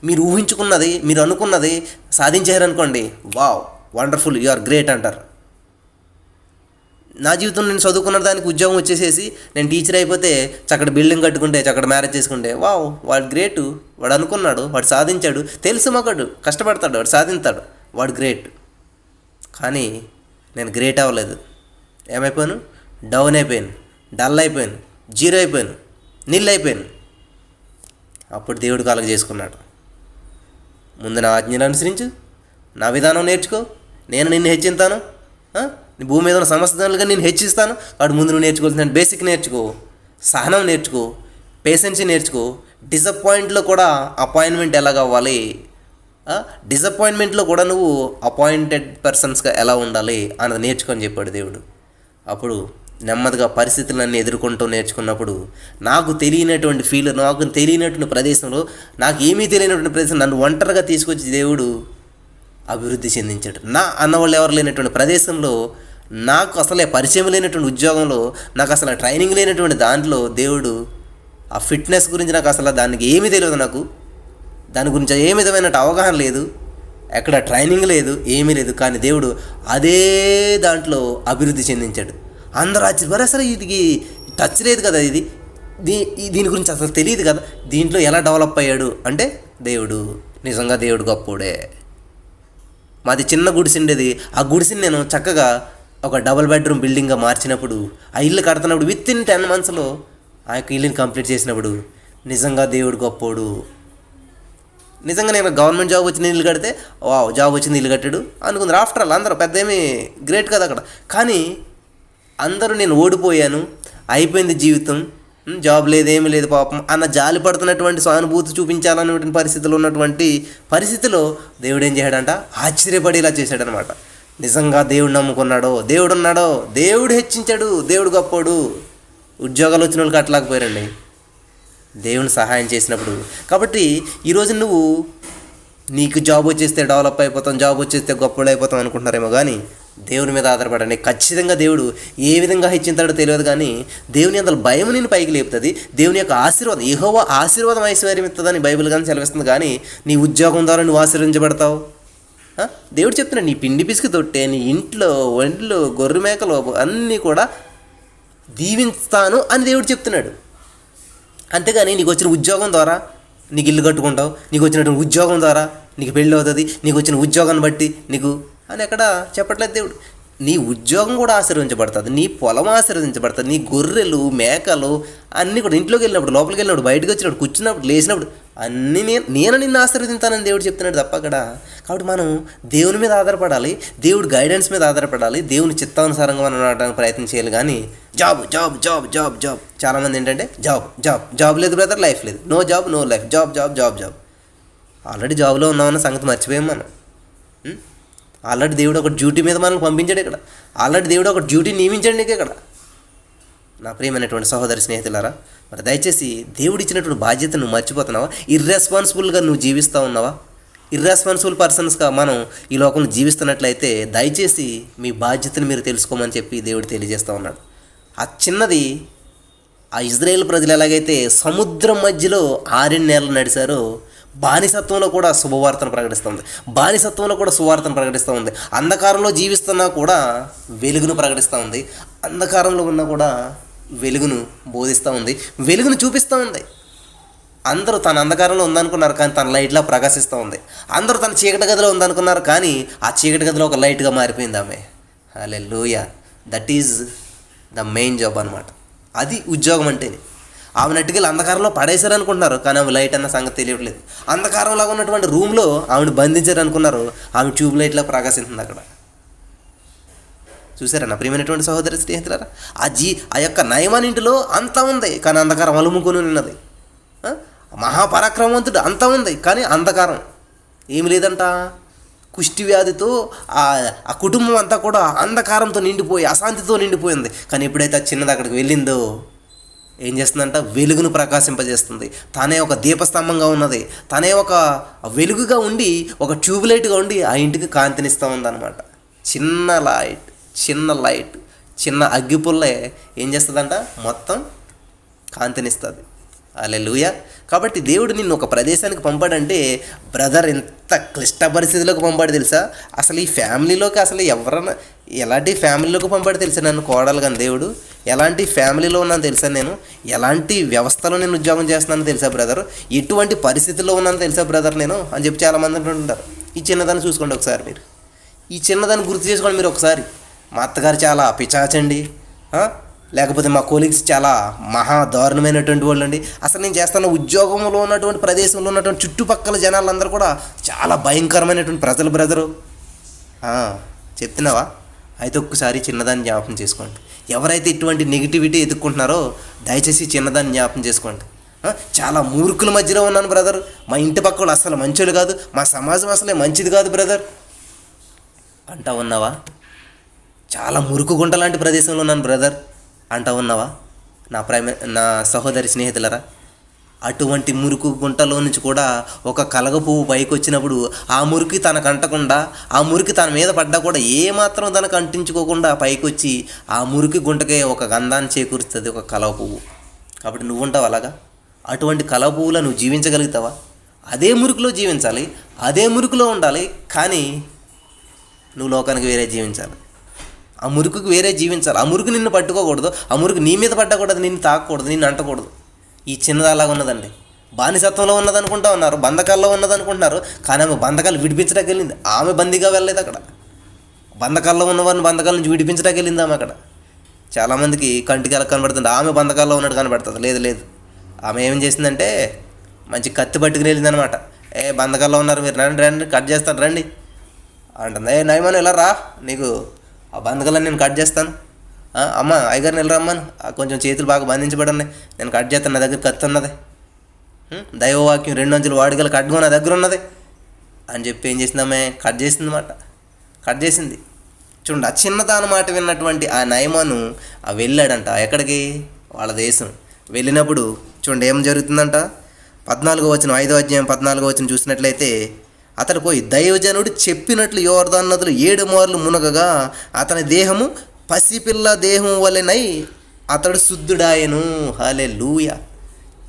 మీరు ఊహించుకున్నది, మీరు అనుకున్నది సాధించారనుకోండి, wow wonderful, you are great అంటారు. నా జీవితంలో నేను చదువుకున్న దానికి ఉద్యోగం వచ్చేసేసి నేను టీచర్ అయిపోతే, చక్కటి బిల్డింగ్ కట్టుకుంటే, చక్కటి మ్యారేజ్ చేసుకుంటే, వావ్ వాడు గ్రేటు, వాడు అనుకున్నాడు, వాడు సాధించాడు, తెలుసు మగాడు, కష్టపడతాడు, వాడు సాధిస్తాడు, వాడు గ్రేట్. కానీ నేను గ్రేట్ అవ్వలేదు. ఏమైపోయాను? డౌన్ అయిపోయాను, డల్ అయిపోయాను, జీరో అయిపోయాను, నిల్ అయిపోయాను. అప్పుడు దేవుడు కలగ చేసుకున్నాడు, ముందు నా ఆజ్ఞలు అనుసరించు, నా విధానం నేర్చుకో, నేను నిన్ను హెచ్చింతాను, నీ భూమి మీద ఉన్న సమస్తలుగా నేను హెచ్చిస్తాను. వాడు ముందు నువ్వు నేర్చుకోవాల్సిన బేసిక్ నేర్చుకో, సహనం నేర్చుకో, పేషెన్సీ నేర్చుకో, డిసప్పాయింట్లో కూడా అపాయింట్మెంట్ ఎలాగ అవ్వాలి, డిసప్పాయింట్మెంట్లో కూడా నువ్వు అపాయింటెడ్ పర్సన్స్గా ఎలా ఉండాలి అన్నది నేర్చుకొని చెప్పాడు దేవుడు. అప్పుడు నెమ్మదిగా పరిస్థితులన్నీ ఎదుర్కొంటూ నేర్చుకున్నప్పుడు నాకు తెలియనటువంటి నాకు తెలియనటువంటి ప్రదేశంలో, నాకు ఏమీ తెలియనటువంటి ప్రదేశం నన్ను ఒంటరిగా తీసుకొచ్చి దేవుడు అభివృద్ధి చెందించాడు. నా అన్నవాళ్ళు ఎవరు లేనటువంటి ప్రదేశంలో, నాకు అసలే పరిచయం లేనటువంటి ఉద్యోగంలో, నాకు అసలు ట్రైనింగ్ లేనటువంటి దాంట్లో దేవుడు ఆ ఫిట్నెస్ గురించి నాకు అసలు దానికి ఏమీ తెలియదు, నాకు దాని గురించి ఏ విధమైన అవగాహన లేదు, ఎక్కడ ట్రైనింగ్ లేదు, ఏమీ లేదు. కానీ దేవుడు అదే దాంట్లో అభివృద్ధి చెందించాడు. అందరూ ఆశ్చర్యపోయారు, అసలు ఇది టచ్ లేదు కదా, దీని గురించి అసలు తెలియదు కదా, దీంట్లో ఎలా డెవలప్ అయ్యాడు అంటే దేవుడు, నిజంగా దేవుడు గొప్పోడే. మాది చిన్న గుడిసె ఉండేది, ఆ గుడిసెని నేను చక్కగా ఒక డబుల్ బెడ్రూమ్ బిల్డింగ్గా మార్చినప్పుడు, ఆ ఇల్లు కడుతున్నప్పుడు విత్ ఇన్ 10 monthsలో ఆ యొక్క ఇల్లుని కంప్లీట్ చేసినప్పుడు నిజంగా దేవుడు గొప్పోడు. నిజంగా నేను గవర్నమెంట్ జాబ్ వచ్చిన ఇల్లు కడితే వావ్ జాబ్ వచ్చింది ఇల్లు కట్టాడు అనుకుంది. ఆఫ్టర్ ఆల్ అందరూ పెద్ద ఏమీ గ్రేట్ కదా అక్కడ. కానీ అందరూ నేను ఓడిపోయాను, అయిపోయింది జీవితం, జాబ్ లేదు, ఏమీ లేదు పాపం అన్న జాలి పడుతున్నటువంటి సానుభూతి చూపించాలన్నటువంటి పరిస్థితిలో దేవుడు ఏం చేశాడంట, ఆశ్చర్యపడేలా చేశాడనమాట. నిజంగా దేవుడు నమ్ముకున్నాడో, దేవుడు ఉన్నాడో, దేవుడు హెచ్చించాడు, దేవుడు గొప్పోడు. ఉద్యోగాలు వచ్చిన వాళ్ళకి అట్లాకపోయారండి దేవుని సహాయం చేసినప్పుడు. కాబట్టి ఈరోజు నీకు జాబ్ వచ్చేస్తే డెవలప్ అయిపోతాం, జాబ్ వచ్చేస్తే గొప్పడు అయిపోతాం అనుకుంటున్నారేమో, కానీ దేవుని మీద ఆధారపడండి. ఖచ్చితంగా దేవుడు ఏ విధంగా హెచ్చింతాడో తెలియదు, కానీ దేవుని అందులో భయం నేను పైకి లేపుతుంది. దేవుని యొక్క ఆశీర్వాదం, యెహోవా ఆశీర్వాదం ఐశ్వర్యం ఇస్తుందని బైబిల్ కానీ సెలవిస్తుంది. కానీ నీ ఉద్యోగం ద్వారా నువ్వు ఆశీర్వించబడతావు. దేవుడు చెప్తున్నాడు, నీ పిండి పిసికి తొట్టే, నీ ఇంట్లో ఒంట్లు గొర్రె మేకలు అన్నీ కూడా దీవిస్తాను అని దేవుడు చెప్తున్నాడు. అంతేగాని నీకు వచ్చిన ఉద్యోగం ద్వారా నీకు ఇల్లు కట్టుకుంటావు, నీకు వచ్చినటువంటి ఉద్యోగం ద్వారా నీకు పెళ్ళి అవుతుంది, నీకు వచ్చిన ఉద్యోగాన్ని బట్టి నీకు అని ఎక్కడ చెప్పట్లేదు దేవుడు. నీ ఉద్యోగం కూడా ఆశీర్వదించబడుతుంది, నీ పొలం ఆశీర్వదించబడుతుంది, నీ గొర్రెలు మేకలు అన్నీ కూడా ఇంట్లోకి వెళ్ళినప్పుడు, లోపలికి వెళ్ళినప్పుడు, బయటకు వచ్చినప్పుడు, కూర్చున్నప్పుడు, లేచినప్పుడు అన్నీ నేను నిన్ను ఆశీర్వదించానని దేవుడు చెప్తున్నాడు తప్ప అక్కడ. కాబట్టి మనం దేవుని మీద ఆధారపడాలి, దేవుడి గైడెన్స్ మీద ఆధారపడాలి, దేవుని చిత్తానుసారంగా మనం నడవడానికి ప్రయత్నం చేయాలి. కానీ job job job job job చాలామంది ఏంటంటే జాబ్ జాబ్ జాబ్ లేదు బ్రదర్, లైఫ్ లేదు, no job no life, job job job job. Already జాబ్లో ఉన్నామన్న సంగతి మర్చిపోయాం మనం. ఆల్రెడీ దేవుడు ఒక డ్యూటీ మీద మనల్ని పంపించాడు ఇక్కడ, ఆల్రెడీ దేవుడు ఒక డ్యూటీ నియమించాడు నీకు ఇక్కడ. నా ప్రియమైనటువంటి సహోదరి స్నేహితులారా, మరి దయచేసి దేవుడు ఇచ్చినటువంటి బాధ్యతను నువ్వు మర్చిపోతున్నావా? ఇర్రెస్పాన్సిబుల్గా నువ్వు జీవిస్తూ ఉన్నావా? ఇర్రెస్పాన్సిబుల్ పర్సన్స్గా మనం ఈ లోకంలో జీవిస్తున్నట్లయితే దయచేసి మీ బాధ్యతను మీరు తెలుసుకోమని చెప్పి దేవుడు తెలియజేస్తూ ఉన్నాడు. ఆ చిన్నది, ఆ ఇజ్రాయేల్ ప్రజలు ఎలాగైతే సముద్రం మధ్యలో 6 నెలలు నడిచారో, బానిసత్వంలో కూడా శుభవార్తను ప్రకటిస్తుంది, బానిసత్వంలో కూడా సువార్తను ప్రకటిస్తూ ఉంది. అంధకారంలో జీవిస్తున్నా కూడా వెలుగును ప్రకటిస్తూ ఉంది, అంధకారంలో ఉన్నా కూడా వెలుగును బోధిస్తూ ఉంది, వెలుగును చూపిస్తూ ఉంది. అందరూ తన అంధకారంలో ఉందనుకున్నారు, కానీ తన లైట్లా ప్రకాశిస్తూ ఉంది. అందరూ తన చీకటి గదిలో ఉందనుకున్నారు, కానీ ఆ చీకటి గదిలో ఒక లైట్గా మారిపోయింది ఆమె. Hallelujah. That is the main job అనమాట. అది ఉద్యోగం అంటేనే. ఆమె నట్టుకెళ్ళి అంధకారంలో పడేశారు అనుకుంటున్నారు, కానీ ఆమె లైట్ అన్న సంగతి తెలియట్లేదు. అంధకారంలాగా ఉన్నటువంటి రూమ్లో ఆమెను బంధించారు అనుకున్నారు, ఆమె ట్యూబ్ లైట్లా ప్రకాశిస్తుంది అక్కడ. చూసారా నా ప్రియమైనటువంటి సహోదరి స్నేహితులారా, ఆ యొక్క నయమాన్ ఇంటిలో అంతా ఉంది, కానీ అంధకారం అలుముకొని ఉన్నది. మహాపరాక్రమవంతుడు అంతా ఉంది, కానీ అంధకారం ఏమి లేదంట. కుష్టి వ్యాధితో ఆ కుటుంబం అంతా కూడా అంధకారంతో నిండిపోయి, అశాంతితో నిండిపోయింది. కానీ ఎప్పుడైతే ఆ చిన్నది అక్కడికి వెళ్ళిందో ఏం చేస్తుందంట? వెలుగును ప్రకాశింపజేస్తుంది. తనే ఒక దీపస్తంభంగా ఉన్నది. తనే ఒక వెలుగుగా ఉండి, ఒక ట్యూబ్లైట్గా ఉండి ఆ ఇంటికి కాంతినిస్తూ ఉందన్నమాట. చిన్న లైట్ చిన్న అగ్గిపుల్లే ఏం చేస్తుందంట? మొత్తం కాంతినిస్తుంది. హల్లెలూయా. కాబట్టి దేవుడు నిన్ను ఒక ప్రదేశానికి పంపాడంటే బ్రదర్, ఎంత క్లిష్ట పరిస్థితిలోకి పంపాడు తెలుసా? అసలు ఈ ఫ్యామిలీలోకి అసలు ఎవరన్నా ఎలాంటి ఫ్యామిలీలోకి పంపాడు తెలుసా? నన్ను కోడలు కానీ దేవుడు ఎలాంటి ఫ్యామిలీలో ఉన్నాను తెలుసా? నేను ఎలాంటి వ్యవస్థలో నేను ఉద్యోగం చేస్తున్నాను తెలుసా బ్రదర్? ఎటువంటి పరిస్థితుల్లో ఉన్నాను తెలుసా బ్రదర్ నేను అని చెప్పి చాలామంది అంటుంటారు. ఈ చిన్నదాన్ని చూసుకోండి ఒకసారి, మీరు ఈ చిన్నదాన్ని గుర్తు చేసుకోండి మీరు ఒకసారి. మా అత్తగారు చాలా పిచాచండి, లేకపోతే మా కొలీగ్స్ చాలా మహా దారుణమైనటువంటి వాళ్ళు అండి. అసలు నేను చేస్తున్న ఉద్యోగంలో ఉన్నటువంటి ప్రదేశంలో ఉన్నటువంటి చుట్టుపక్కల జనాలందరూ కూడా చాలా భయంకరమైనటువంటి ప్రజలు బ్రదరు. చెప్తున్నావా? అయితే ఒక్కసారి చిన్నదాన్ని జ్ఞాపకం చేసుకోండి. ఎవరైతే ఇటువంటి నెగిటివిటీ ఎదుర్కొంటున్నారో దయచేసి చిన్నదాన్ని జ్ఞాపకం చేసుకోండి. చాలా మూర్ఖుల మధ్యలో ఉన్నాను బ్రదర్, మా ఇంటి పక్క వాళ్ళు అసలు మంచోళ్ళు కాదు, మా సమాజం అసలే మంచిది కాదు బ్రదర్ అంటా ఉన్నావా? చాలా మురుకు గుంట లాంటి ప్రదేశంలో ఉన్నాను బ్రదర్ అంటా ఉన్నావా? నా సహోదరి స్నేహితులరా, అటువంటి మురుకు గుంటలో నుంచి కూడా ఒక కలగ పువ్వు పైకి వచ్చినప్పుడు ఆ మురికి తనకు అంటకుండా, ఆ మురికి తన మీద పడ్డా కూడా ఏమాత్రం తనకు అంటించుకోకుండా పైకి వచ్చి ఆ మురికి గుంటకే ఒక గంధాన్ని చేకూరుస్తుంది ఒక కలవ పువ్వు. కాబట్టి నువ్వు ఉంటావు అలాగా? అటువంటి కలవ పువ్వులో నువ్వు జీవించగలుగుతావా? అదే మురికిలో జీవించాలి, అదే మురికిలో ఉండాలి, కానీ నువ్వు లోకానికి వేరే జీవించాలి. ఆ మురుకుకి వేరే జీవించాలి. ఆ మురుకు నిన్ను పట్టుకోకూడదు, ఆ మురుకు నీ మీద పట్టకూడదు, నిన్ను తాకూడదు, నిన్ను అంటకూడదు. ఈ చిన్నది అలాగా ఉన్నదండి. బానిసత్వంలో ఉన్నదనుకుంటా ఉన్నారు, బంధకాల్లో ఉన్నదనుకుంటున్నారు, కానీ ఆమె బంధకాలు విడిపించడానికి వెళ్ళింది. ఆమె బందీగా వెళ్ళలేదు అక్కడ. బంధకాల్లో ఉన్నవారిని బంధకాల నుంచి విడిపించడానికి వెళ్ళింది ఆమె అక్కడ. చాలామందికి కంటికి ఎలా కనబడుతుంది? ఆమె బంధకాల్లో ఉన్నట్టు కనబడుతుంది. లేదు, ఆమె ఏం చేసిందంటే మంచి కత్తి పట్టుకుని వెళ్ళిందనమాట. బంధకాల్లో ఉన్నారు మీరు, రండి కట్ చేస్తాను రండి అంటుంది. నయమాను ఇలా రా, నీకు ఆ బంధకాలను నేను కట్ చేస్తాను. అమ్మ అయ్యగారిని వెళ్ళరమ్మను, కొంచెం చేతులు బాగా బంధించబడి నేను కట్ చేస్తాను, నా దగ్గర కత్తి ఉన్నది, దైవవాక్యం 2 అంచులు వాడుకలు కట్టుకో నా దగ్గర ఉన్నది అని చెప్పి ఏం చేసిందామే? కట్ చేసింది అన్నమాట. కట్ చేసింది. చూడండి, ఆ చిన్నదాని మాట విన్నటువంటి ఆ నయమాను వెళ్ళాడంట ఎక్కడికి? వాళ్ళ దేశం. వెళ్ళినప్పుడు చూడండి ఏం జరుగుతుందంట. 5వ అధ్యాయం చూసినట్లయితే, అతడు పోయి దైవజనుడు చెప్పినట్లు యోర్దాను నదులు 7 మార్లు మునగగా అతని దేహము పసిపిల్ల దేహం వలెనై అతడు శుద్ధుడాయను. హల్లెలూయా.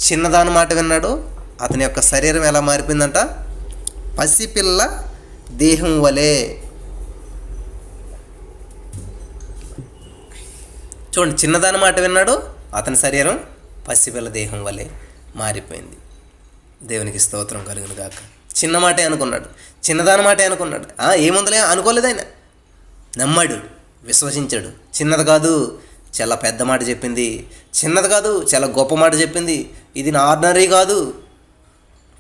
చిన్నదాని మాట విన్నాడు, అతని యొక్క శరీరం ఎలా మారిపోయిందంట? పసిపిల్ల దేహం వలె. చూడండి, చిన్నదాని మాట విన్నాడు, అతని శరీరం పసిపిల్ల దేహం వలె మారిపోయింది. దేవునికి స్తోత్రం కలుగును గాక. చిన్న మాటే అనుకున్నాడు, చిన్నదాని మాటే అనుకున్నాడు. ఏముందలే అనుకోలేదు. ఆయన నమ్మాడు, విశ్వసించాడు. చిన్నది కాదు, చాలా పెద్ద మాట చెప్పింది. చిన్నది కాదు, చాలా గొప్ప మాట చెప్పింది. ఇది నా ఆర్డినరీ కాదు.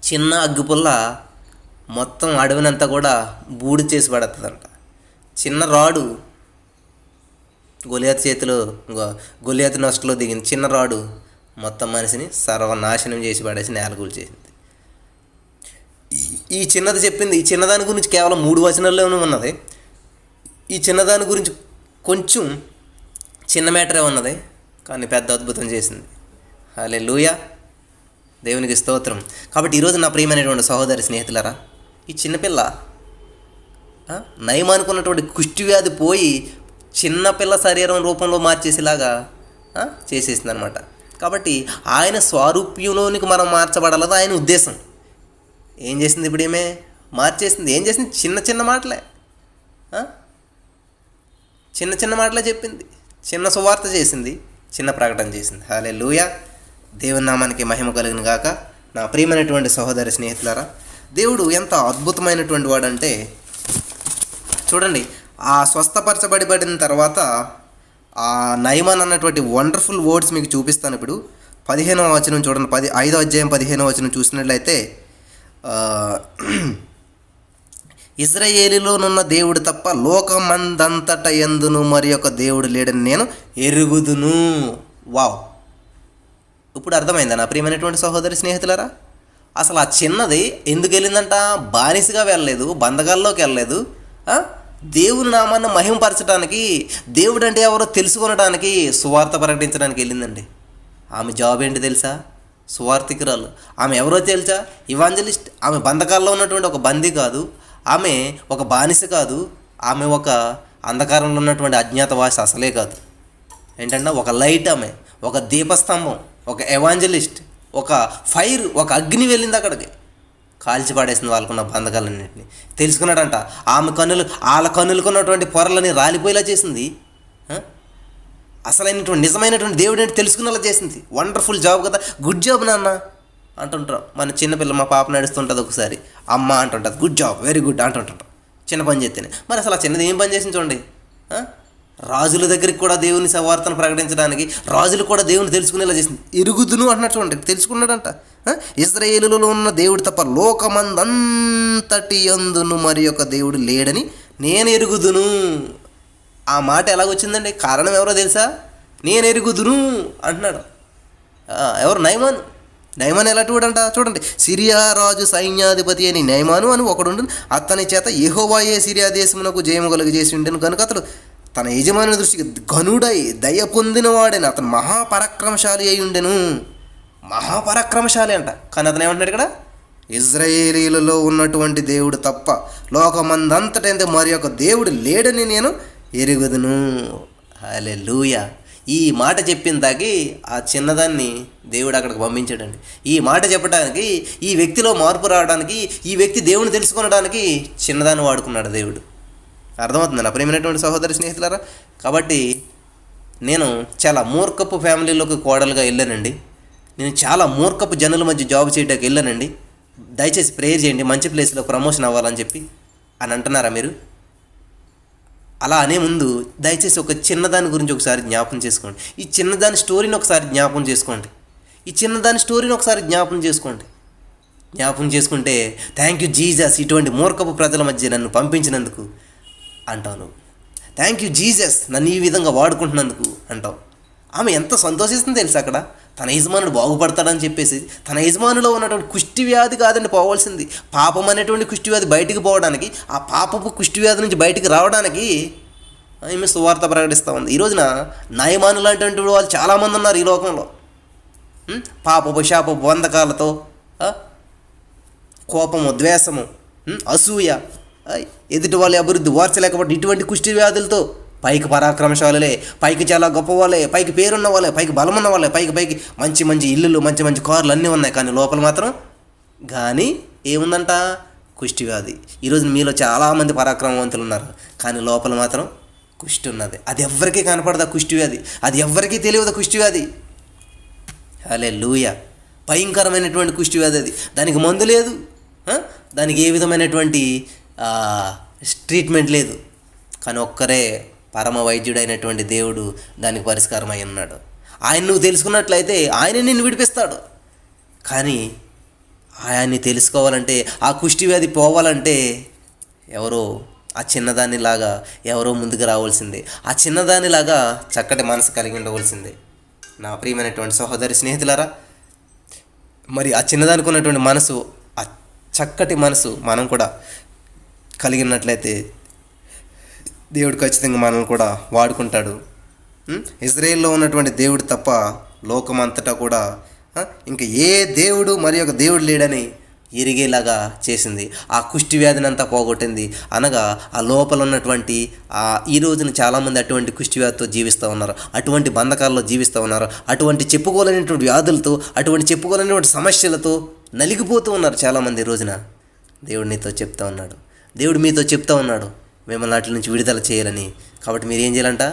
చిన్న అగ్గిపుల్ల మొత్తం అడవినంతా కూడా బూడి చేసి పడుతుందంట. చిన్న రాడు గొలియాతు నష్టలో దిగింది. చిన్న రాడు మొత్తం మనిషిని సర్వనాశనం చేసి పడేసి నేలకూలు చేసింది. ఈ చిన్నది చెప్పింది. ఈ చిన్నదాని గురించి కేవలం 3 వచనాల్లోనే ఉన్నది. ఈ చిన్నదాని గురించి కొంచెం చిన్న మ్యాటరే ఉన్నది, కానీ పెద్ద అద్భుతం చేసింది. హల్లెలూయా, దేవునికి స్తోత్రం. కాబట్టి ఈరోజు నా ప్రియమైనటువంటి సహోదరి స్నేహితులారా, ఈ చిన్నపిల్ల నయం అనుకున్నటువంటి కుష్టి వ్యాధి పోయి చిన్నపిల్ల శరీరం రూపంలో మార్చేసేలాగా చేసేసింది అనమాట. కాబట్టి ఆయన స్వారూప్యంలోనికి మనం మార్చబడాలది ఆయన ఉద్దేశం. ఏం చేసింది ఇప్పుడు? ఏమే మార్చేసింది. ఏం చేసింది? చిన్న మాటలే, చిన్న మాటలే చెప్పింది, చిన్న సువార్త చేసింది, చిన్న ప్రకటన చేసింది. హల్లెలూయా, దేవుని నామానికి మహిమ కలుగును గాక. నా ప్రియమైనటువంటి సహోదరి స్నేహితులారా, దేవుడు ఎంత అద్భుతమైనటువంటి వాడంటే చూడండి, ఆ స్వస్థపరచబడిన తర్వాత ఆ నయమాన్ అన్నటువంటి వండర్ఫుల్ వర్డ్స్ మీకు చూపిస్తాను. ఇప్పుడు 15వ వచనం చూడండి. 5వ అధ్యాయం 15వ వచనం చూసినట్లయితే, ఇశ్రాయేలులోనున్న దేవుడు తప్ప లోకమందంతట యందును మరి ఒక దేవుడు లేడని నేను ఎరుగుదును. వావ్, ఇప్పుడు అర్థమైందా నా ప్రియమైనటువంటి సహోదరి స్నేహితులారా? అసలు ఆ చిన్నది ఎందుకు వెళ్ళిందంట? బానిసగా వెళ్ళలేదు, బంధకాల్లోకి వెళ్ళలేదు, దేవుని నామాన్ని మహిమపరచడానికి, దేవుడు అంటే ఎవరో తెలుసుకొనడానికి, సువార్త ప్రకటించడానికి వెళ్ళిందండి. ఆమె జాబ్ ఏంటి తెలుసా? సువార్థికురాలు. ఆమె ఎవరో తెలుసా? ఇవాంజలిస్ట్. ఆమె బంధకాల్లో ఉన్నటువంటి ఒక బందీ కాదు, ఆమె ఒక బానిస కాదు, ఆమె ఒక అంధకారంలో ఉన్నటువంటి అజ్ఞాతవాసి అసలే కాదు. ఏంటంటే ఒక లైట్, ఆమె ఒక దీపస్తంభం, ఒక ఎవాంజలిస్ట్, ఒక ఫైర్, ఒక అగ్ని వెళ్ళింది అక్కడికి, కాల్చి పాడేసింది వాళ్ళకున్న బంధకాలన్నింటినీ. తెలుసుకున్నాడంట. ఆమె కన్నులు, వాళ్ళ కన్నులకున్నటువంటి పొరలని రాలిపోయేలా చేసింది. అసలైనటువంటి నిజమైనటువంటి దేవుడు ఏంటి తెలుసుకునేలా చేసింది. వండర్ఫుల్ జాబ్ కదా, గుడ్ జాబ్ నాన్న అంటుంటాం. మన చిన్నపిల్ల, మా పాప నడుస్తుంటుంది, ఒకసారి అమ్మ అంటుంటుంది, గుడ్ జాబ్, వెరీ గుడ్ అంటుంటాం చిన్న పని చేస్తేనే. మరి అసలు ఆ చిన్నది ఏం పని చేసింది చూడండి. రాజుల దగ్గరికి కూడా దేవుని సువార్తను ప్రకటించడానికి, రాజులు కూడా దేవుని తెలుసుకునేలా చేసింది. ఎరుగుదును అంటున్నట్టు చూడండి, తెలుసుకున్నాడంట. ఇశ్రాయేలులో ఉన్న దేవుడు తప్ప లోకమందంతటి యందును మరి ఒక దేవుడు లేడని నేను ఎరుగుదును. ఆ మాట ఎలాగొచ్చిందండి? కారణం ఎవరో తెలుసా? నేను ఎరుగుదును అంటున్నాడు. ఎవరు? నయమాను ఎలాంటి వాడంట చూడండి. సిరియా రాజు సైన్యాధిపతి అని నయమాను అని ఒకడు, అతని చేత యెహోవాయే సిరియా దేశమునకు జయము కలుగజేసి ఉండెను కనుక అతడు తన యజమాని దృష్టికి ఘనుడై దయ పొందినవాడని, అతను మహాపరాక్రమశాలి అయి ఉండెను. మహాపరాక్రమశాలి అంట. కానీ అతను ఏమంటున్నాడు ఇక్కడ? ఇజ్రాయేలీలలో ఉన్నటువంటి దేవుడు తప్ప లోకమందంతటంతే మరి ఒక దేవుడు లేడని నేను ఎరుగుదును. హల్లెలూయా. ఈ మాట చెప్పిన దాకి ఆ చిన్నదాన్ని దేవుడు అక్కడికి పంపించాడండి. ఈ మాట చెప్పడానికి, ఈ వ్యక్తిలో మార్పు రావడానికి, ఈ వ్యక్తి దేవుని తెలుసుకొనడానికి చిన్నదాన్ని వాడుకున్నాడు దేవుడు. అర్థమవుతుంది నా ప్రియమైనటువంటి సహోదరి స్నేహితులారా? కాబట్టి నేను చాలా మూర్ఖపు ఫ్యామిలీలోకి కోడలుగా వెళ్ళానండి. నేను చాలా మూర్ఖపు జనుల మధ్య జాబ్ చేయడానికి వెళ్ళానండి. దయచేసి ప్రేయర్ చేయండి, మంచి ప్లేస్లో ప్రమోషన్ అవ్వాలని చెప్పి అని అంటున్నారా మీరు? అలా అనే ముందు దయచేసి ఒక చిన్నదాని గురించి ఒకసారి జ్ఞాపకం చేసుకోండి. ఈ చిన్నదాని స్టోరీని ఒకసారి జ్ఞాపకం చేసుకోండి. జ్ఞాపకం చేసుకుంటే థ్యాంక్ యూ జీసస్, ఇటువంటి మూర్ఖపు ప్రజల మధ్య నన్ను పంపించినందుకు అంటావు. థ్యాంక్ యూ జీసస్, నన్ను ఈ విధంగా వాడుకుంటున్నందుకు అంటావు. ఆమె ఎంత సంతోషిస్తుందో తెలుసు. అక్కడ తన యజమానుడు బాగుపడతాడని చెప్పేసి, తన యజమానులో ఉన్నటువంటి కుష్టి వ్యాధి కాదండి పోవాల్సింది, పాపం అనేటువంటి కుష్టి వ్యాధి బయటికి పోవడానికి, ఆ పాపపు కుష్టి వ్యాధి నుంచి బయటికి రావడానికి ఆమె సువార్త ప్రకటిస్తూ ఉంది. ఈ రోజున నయమాను లాంటి వాళ్ళు చాలామంది ఉన్నారు ఈ లోకంలో. పాపపు శాపపు బంధకాలతో, కోపము, ద్వేషము, అసూయ, ఎదుటి వాళ్ళ అభివృద్ధి వార్చలేకపోతే ఇటువంటి కుష్టి వ్యాధులతో పైకి పరాక్రమశాలే, పైకి చాలా గొప్ప వాళ్ళే, పైకి పేరున్న వాళ్ళే, పైకి బలం ఉన్న వాళ్ళే, పైకి మంచి ఇల్లులు, మంచి కార్లు అన్నీ ఉన్నాయి. కానీ లోపల మాత్రం ఏముందంట? కుష్టి వ్యాధి. ఈరోజు మీలో చాలామంది పరాక్రమవంతులు ఉన్నారు, కానీ లోపల మాత్రం కుష్టి ఉన్నది. అది ఎవ్వరికీ కనపడదా కుష్టి వ్యాధి, అది ఎవ్వరికీ తెలియదు కుష్టి వ్యాధి. హల్లెలూయా. భయంకరమైనటువంటి కుష్టి వ్యాధి అది. దానికి మందు లేదు, దానికి ఏ విధమైనటువంటి ట్రీట్మెంట్ లేదు. కానీ ఒక్కరే పరమ వైద్యుడైనటువంటి దేవుడు దానికి పరిష్కారం అయి ఉన్నాడు. ఆయన నువ్వు తెలుసుకున్నట్లయితే ఆయన నిన్ను విడిపిస్తాడు. కానీ ఆయన్ని తెలుసుకోవాలంటే, ఆ కుష్టి వ్యాధి పోవాలంటే ఎవరో ఆ చిన్నదానిలాగా ఎవరో ముందుకు రావాల్సిందే. ఆ చిన్నదానిలాగా చక్కటి మనసు కలిగి ఉండవలసిందే. నా ప్రియమైనటువంటి సహోదరి స్నేహితులారా, మరి ఆ చిన్నదానికి ఉన్నటువంటి మనసు, ఆ చక్కటి మనసు మనం కూడా కలిగినట్లయితే దేవుడు ఖచ్చితంగా మనల్ని కూడా వాడుకుంటాడు. ఇజ్రాయేల్లో ఉన్నటువంటి దేవుడు తప్ప లోకమంతటా కూడా ఇంకా ఏ దేవుడు మరి ఒక దేవుడు లేడని ఎరిగేలాగా చేసింది. ఆ కుష్టి వ్యాధిని అంతా పోగొట్టింది. అనగా ఆ లోపల ఉన్నటువంటి ఈ రోజున చాలామంది అటువంటి కుష్టి వ్యాధితో జీవిస్తూ ఉన్నారు, అటువంటి బంధకాల్లో జీవిస్తూ ఉన్నారు, అటువంటి చెప్పుకోలేనటువంటి వ్యాధులతో, అటువంటి చెప్పుకోలేనటువంటి సమస్యలతో నలిగిపోతూ ఉన్నారు చాలామంది. ఈ రోజున దేవుడు నీతో చెప్తా ఉన్నాడు, దేవుడు మీతో చెప్తా ఉన్నాడు మిమ్మల్ని వాటి నుంచి విడుదల చేయాలని. కాబట్టి మీరు ఏం చేయాలంట?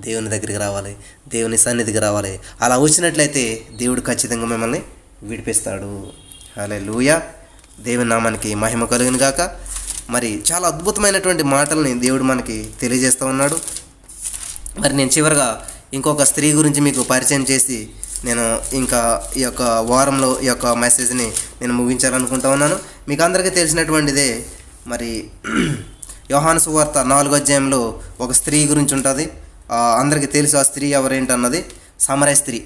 దేవుని దగ్గరికి రావాలి, దేవుని సన్నిధికి రావాలి. అలా వచ్చినట్లయితే దేవుడు ఖచ్చితంగా మిమ్మల్ని విడిపిస్తాడు. హల్లెలూయా. దేవుని నామానికి మహిమ కలుగును గాక. మరి చాలా అద్భుతమైనటువంటి మాటల్ని దేవుడు మనకి తెలియజేస్తూ ఉన్నాడు. మరి నేను చివరిగా ఇంకొక స్త్రీ గురించి మీకు పరిచయం చేసి నేను ఇంకా ఈ యొక్క వారంలో ఈ యొక్క మెసేజ్ని నేను ముగించాలనుకుంటా ఉన్నాను. మీకు అందరికీ తెలిసినటువంటిదే. మరి యోహాను సువార్త 4వ అధ్యాయంలో ఒక స్త్రీ గురించి ఉంటుంది. అందరికీ తెలుసు ఆ స్త్రీ ఎవరేంటన్నది. సమరయ స్త్రీ.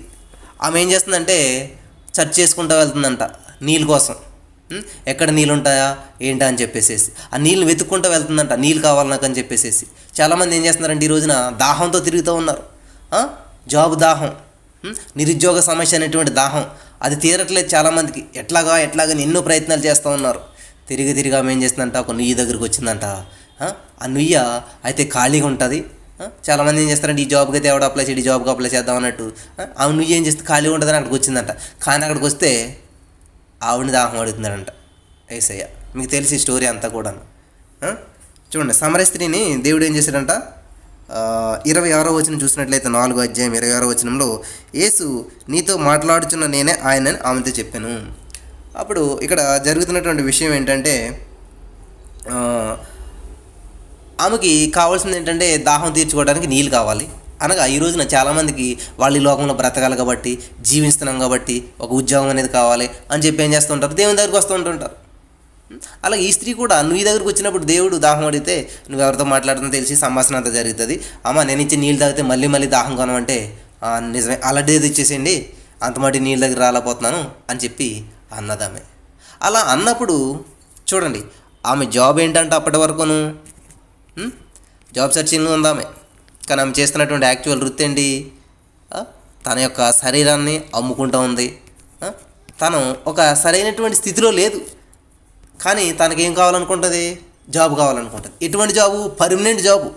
ఆమె ఏం చేస్తుందంటే చర్చ్ చేసుకుంటూ వెళ్తుందంట నీళ్ళ కోసం. ఎక్కడ నీళ్ళు ఉంటాయా ఏంటా అని చెప్పేసి ఆ నీళ్ళని వెతుక్కుంటూ వెళ్తుందంట, నీళ్ళు కావాలి నాకు అని చెప్పేసి. చాలామంది ఏం చేస్తున్నారంటే ఈ రోజున దాహంతో తిరుగుతూ ఉన్నారు. జాబ్ దాహం, నిరుద్యోగ సమస్య అనేటువంటి దాహం అది తీరట్లేదు చాలామందికి. ఎట్లాగని ఎన్నో ప్రయత్నాలు చేస్తూ ఉన్నారు. తిరిగి ఆమె ఏం చేస్తుందంట, ఒక నుయ్యి దగ్గరికి వచ్చిందంట. ఆ నుయ్య అయితే ఖాళీగా ఉంటుంది. చాలామంది ఏం చేస్తారంటే ఈ జాబ్కి అయితే ఎవడో అప్లై చేయండి, ఈ జాబ్కి అప్లై చేద్దాం అన్నట్టు. ఆ నుయ్యి ఏం చేస్తే ఖాళీగా ఉంటుందని అక్కడికి వచ్చిందంట. కానీ అక్కడికి వస్తే ఆవిడని దాహం అడుగుతున్నాడంట యేసయ్య. మీకు తెలిసి స్టోరీ అంతా కూడా. చూడండి, సమరయ స్త్రీని దేవుడు ఏం చేశాడంట, 26వ వచనం చూసినట్లయితే 4వ అధ్యాయం 26వ వచనంలో, యేసు నీతో మాట్లాడుచున్న నేనే ఆయనని ఆమెతో చెప్పాను. అప్పుడు ఇక్కడ జరుగుతున్నటువంటి విషయం ఏంటంటే, ఆమెకి కావాల్సింది ఏంటంటే దాహం తీర్చుకోవడానికి నీళ్ళు కావాలి. అనగా ఈ రోజున చాలామందికి వాళ్ళు ఈ లోకంలో బ్రతకాలి కాబట్టి, జీవిస్తున్నాం కాబట్టి ఒక ఉద్యోగం అనేది కావాలి అని చెప్పి ఏం చేస్తూ ఉంటారు, దేవుని దగ్గరికి వస్తూ ఉంటుంటారు. అలాగే ఈ స్త్రీ కూడా నువ్వు దగ్గరికి వచ్చినప్పుడు దేవుడు దాహం అడిగితే నువ్వు ఎవరితో మాట్లాడుతుందో తెలిసి సంభాషణ అంతా జరుగుతుంది. అమ్మ నేను ఇచ్చి నీళ్ళు తాగితే మళ్ళీ దాహం కొనమంటే నిజమే అలాంటి ఇచ్చేసేయండి, అంత మట్టి నీళ్ళ దగ్గర రాలేకపోతున్నాను అని చెప్పి అన్నదామె. అలా అన్నప్పుడు చూడండి, ఆమె జాబ్ ఏంటంటే అప్పటి వరకును జాబ్ సెర్చింగ్లో ఉందామె. కానీ ఆమె చేస్తున్నటువంటి యాక్చువల్ వృత్తి ఏంటి, తన యొక్క శరీరాన్ని అమ్ముకుంటూ ఉంది. తను ఒక సరైనటువంటి స్థితిలో లేదు. కానీ తనకేం కావాలనుకుంటుంది, జాబ్ కావాలనుకుంటుంది. ఎటువంటి జాబు, పర్మనెంట్ జాబు.